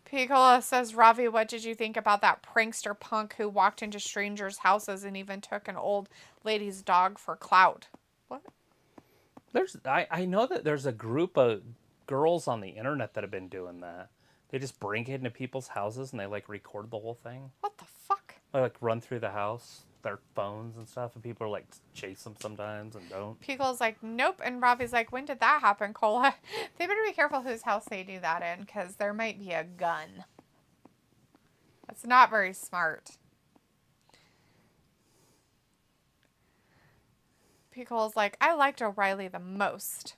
Piccola says, Ravi, what did you think about that prankster punk who walked into strangers' houses and even took an old lady's dog for clout? What? I know that there's a group of girls on the internet that have been doing that. They just break into people's houses and they like record the whole thing. What the fuck? They like run through the house, their phones and stuff, and people are like chase them sometimes and don't. Pico's like, nope. And Robbie's like, when did that happen, Cole? They better be careful whose house they do that in, because there might be a gun. That's not very smart. Pico's like, I liked O'Reilly the most.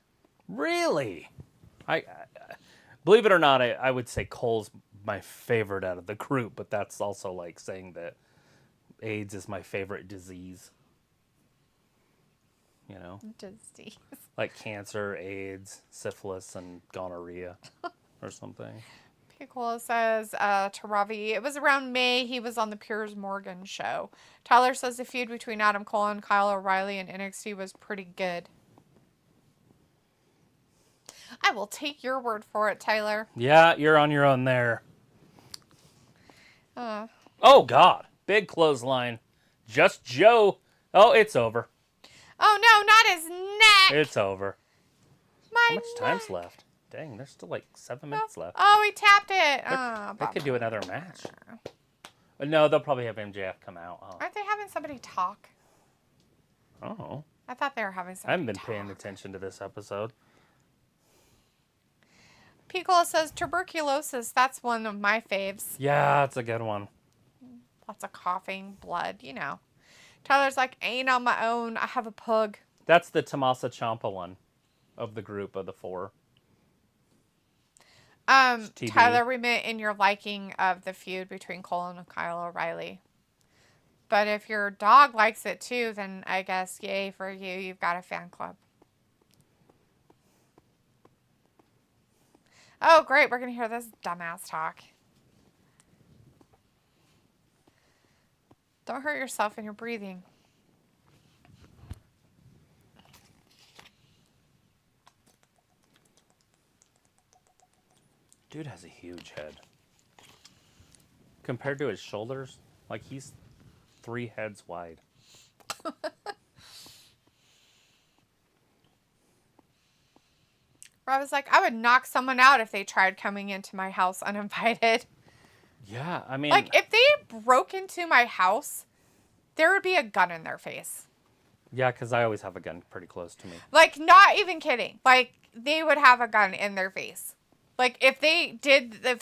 Really? I believe it or not, I would say Cole's my favorite out of the group, but that's also like saying that AIDS is my favorite disease. You know? Disease. Like cancer, AIDS, syphilis, and gonorrhea or something. Pico says to Ravi, it was around May. He was on the Piers Morgan show. Tyler says the feud between Adam Cole and Kyle O'Reilly in NXT was pretty good. I will take your word for it, Tyler. Yeah, you're on your own there. Oh, God. Big clothesline. Just Joe. Oh, it's over. Oh, no, not his neck. It's over. How much time's left? Dang, there's still like 7 minutes left. Oh, he tapped it. They could do another match. But no, they'll probably have MJF come out. Oh. Aren't they having somebody talk? Oh. I thought they were having somebody I haven't been talk. paying attention to this episode. Piccolo says tuberculosis. That's one of my faves. Yeah, it's a good one. Lots of coughing, blood, you know. Tyler's like, ain't on my own. I have a pug. That's the Tommaso Ciampa one of the group of the 4. Tyler, we meant in your liking of the feud between Cole and Kyle O'Reilly. But if your dog likes it too, then I guess yay for you. You've got a fan club. Oh, great. We're going to hear this dumbass talk. Don't hurt yourself when you're breathing. Dude has a huge head. Compared to his shoulders, like he's 3 heads wide. Rob was like, I would knock someone out if they tried coming into my house uninvited. Yeah, I mean... Like, if they broke into my house, there would be a gun in their face. Yeah, because I always have a gun pretty close to me. Like, not even kidding. Like, they would have a gun in their face. Like, if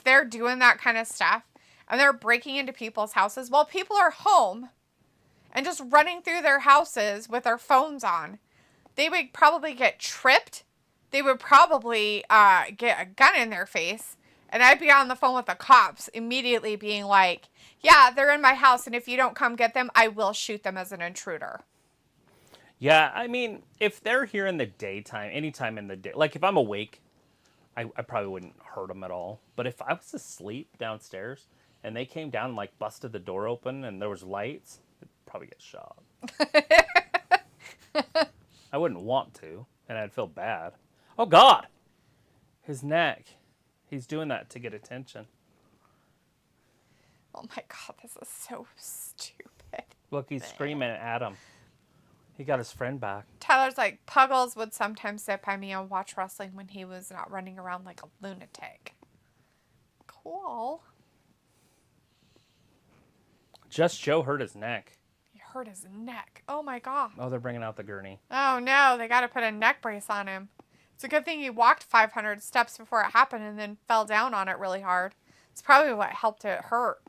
they're doing that kind of stuff, and they're breaking into people's houses while people are home, and just running through their houses with their phones on, they would probably get tripped. They would probably get a gun in their face. And I'd be on the phone with the cops immediately being like, yeah, they're in my house. And if you don't come get them, I will shoot them as an intruder. Yeah, I mean, if they're here in the daytime, anytime in the day, like if I'm awake, I probably wouldn't hurt them at all. But if I was asleep downstairs and they came down and like busted the door open and there was lights, I'd probably get shot. I wouldn't want to, and I'd feel bad. Oh, God. His neck. He's doing that to get attention. Oh, my God. This is so stupid. Look, he's screaming at him. He got his friend back. Tyler's like, Puggles would sometimes sit by me and watch wrestling when he was not running around like a lunatic. Cool. Just Joe hurt his neck. He hurt his neck. Oh, my God. Oh, they're bringing out the gurney. Oh, no. They got to put a neck brace on him. It's a good thing he walked 500 steps before it happened and then fell down on it really hard. It's probably what helped it hurt.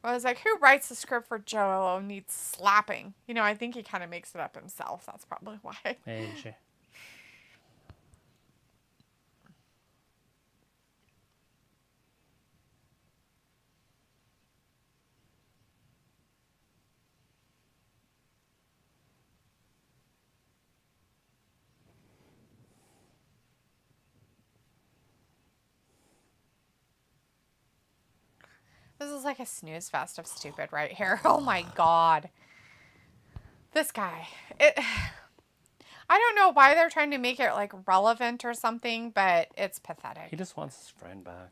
I was like, who writes the script for Joe needs slapping? You know, I think he kind of makes it up himself. That's probably why. Hey, This is like a snooze fest of stupid right here. Oh my God. This guy. I don't know why they're trying to make it like relevant or something, but it's pathetic. He just wants his friend back.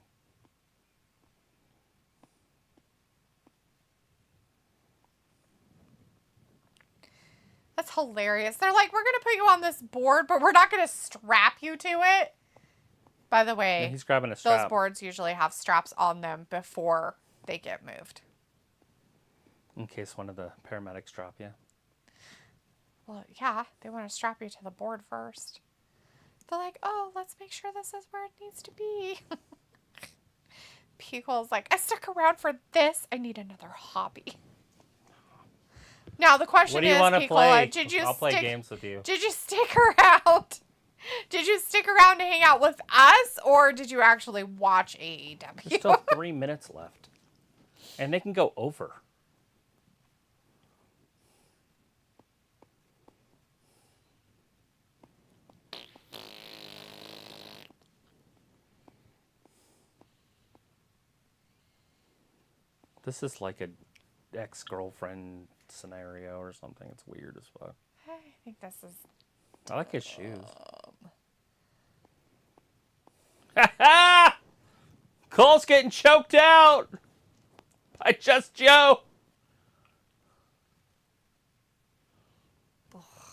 That's hilarious. They're like, we're going to put you on this board, but we're not going to strap you to it. By the way, he's grabbing a strap. Those boards usually have straps on them before they get moved. In case one of the paramedics drop you. Well, yeah, they want to strap you to the board first. They're like, oh, let's make sure this is where it needs to be. Pico's like, I stuck around for this. I need another hobby. Now, the question what do you is, want to Pico, play? did you I'll play games with you. Did you stick around? Did you stick around to hang out with us, or did you actually watch AEW? There's still 3 minutes left. And they can go over. This is like an ex-girlfriend scenario or something. It's weird as fuck. I think this is... I like his shoes. Ha Cole's getting choked out by Just Joe.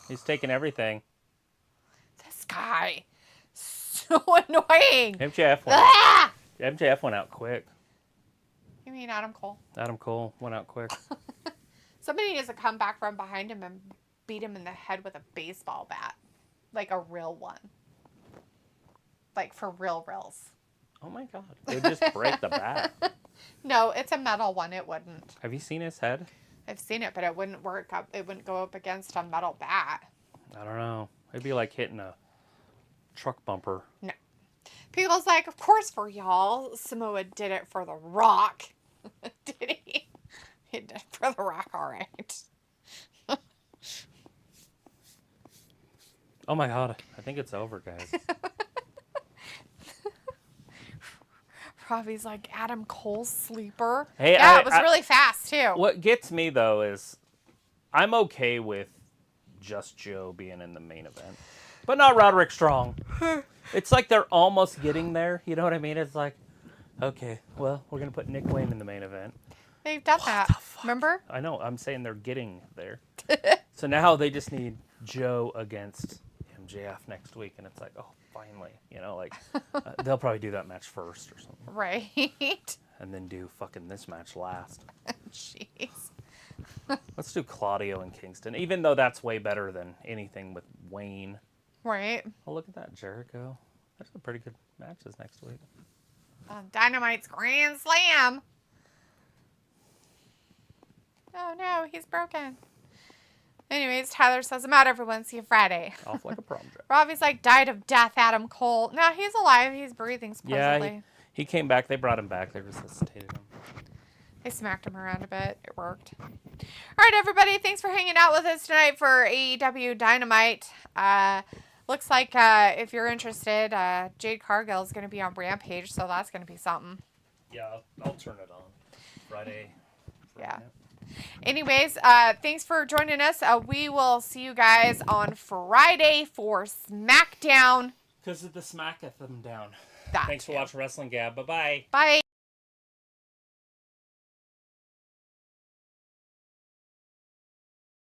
He's taking everything. This guy. So annoying. MJF went out quick. You mean Adam Cole? Adam Cole went out quick. Somebody needs to come back from behind him and beat him in the head with a baseball bat. Like a real one. Like for reals. Oh my god. It would just break the bat. No, it's a metal one. It wouldn't. Have you seen his head? I've seen it, but it wouldn't work up. It wouldn't go up against a metal bat. I don't know. It'd be like hitting a truck bumper. No. People's like, of course for y'all. Samoa did it for The Rock. Did he? He did it for The Rock, all right. Oh my god. I think it's over, guys. Robbie's like, Adam Cole's sleeper. Hey, yeah, it was really fast, too. What gets me, though, is I'm okay with Just Joe being in the main event. But not Roderick Strong. It's like they're almost getting there. You know what I mean? It's like, okay, well, we're going to put Nick Wayne in the main event. They've done that. Remember? I know. I'm saying they're getting there. So now they just need Joe against MJF next week. And it's like, oh, finally. You know, like, they'll probably do that match first or something. Right. And then do fucking this match last. Jeez. Let's do Claudio and Kingston, even though that's way better than anything with Wayne. Right. Oh, look at that, Jericho. There's some pretty good matches next week. Dynamite's Grand Slam. Oh, no, he's broken. Anyways, Tyler says, I'm out, everyone. See you Friday. Off like a prom dress. Robbie's like, died of death, Adam Cole. No, he's alive. He's breathing, supposedly. Yeah, he came back. They brought him back. They resuscitated him. They smacked him around a bit. It worked. All right, everybody. Thanks for hanging out with us tonight for AEW Dynamite. Looks like if you're interested, Jade Cargill is going to be on Rampage, so that's going to be something. Yeah, I'll turn it on. Friday. Yeah. Anyways, thanks for joining us. We will see you guys on Friday for SmackDown. Because of the smacketh them down. That Thanks for too. watching Wrestling Gab. Bye-bye. Bye.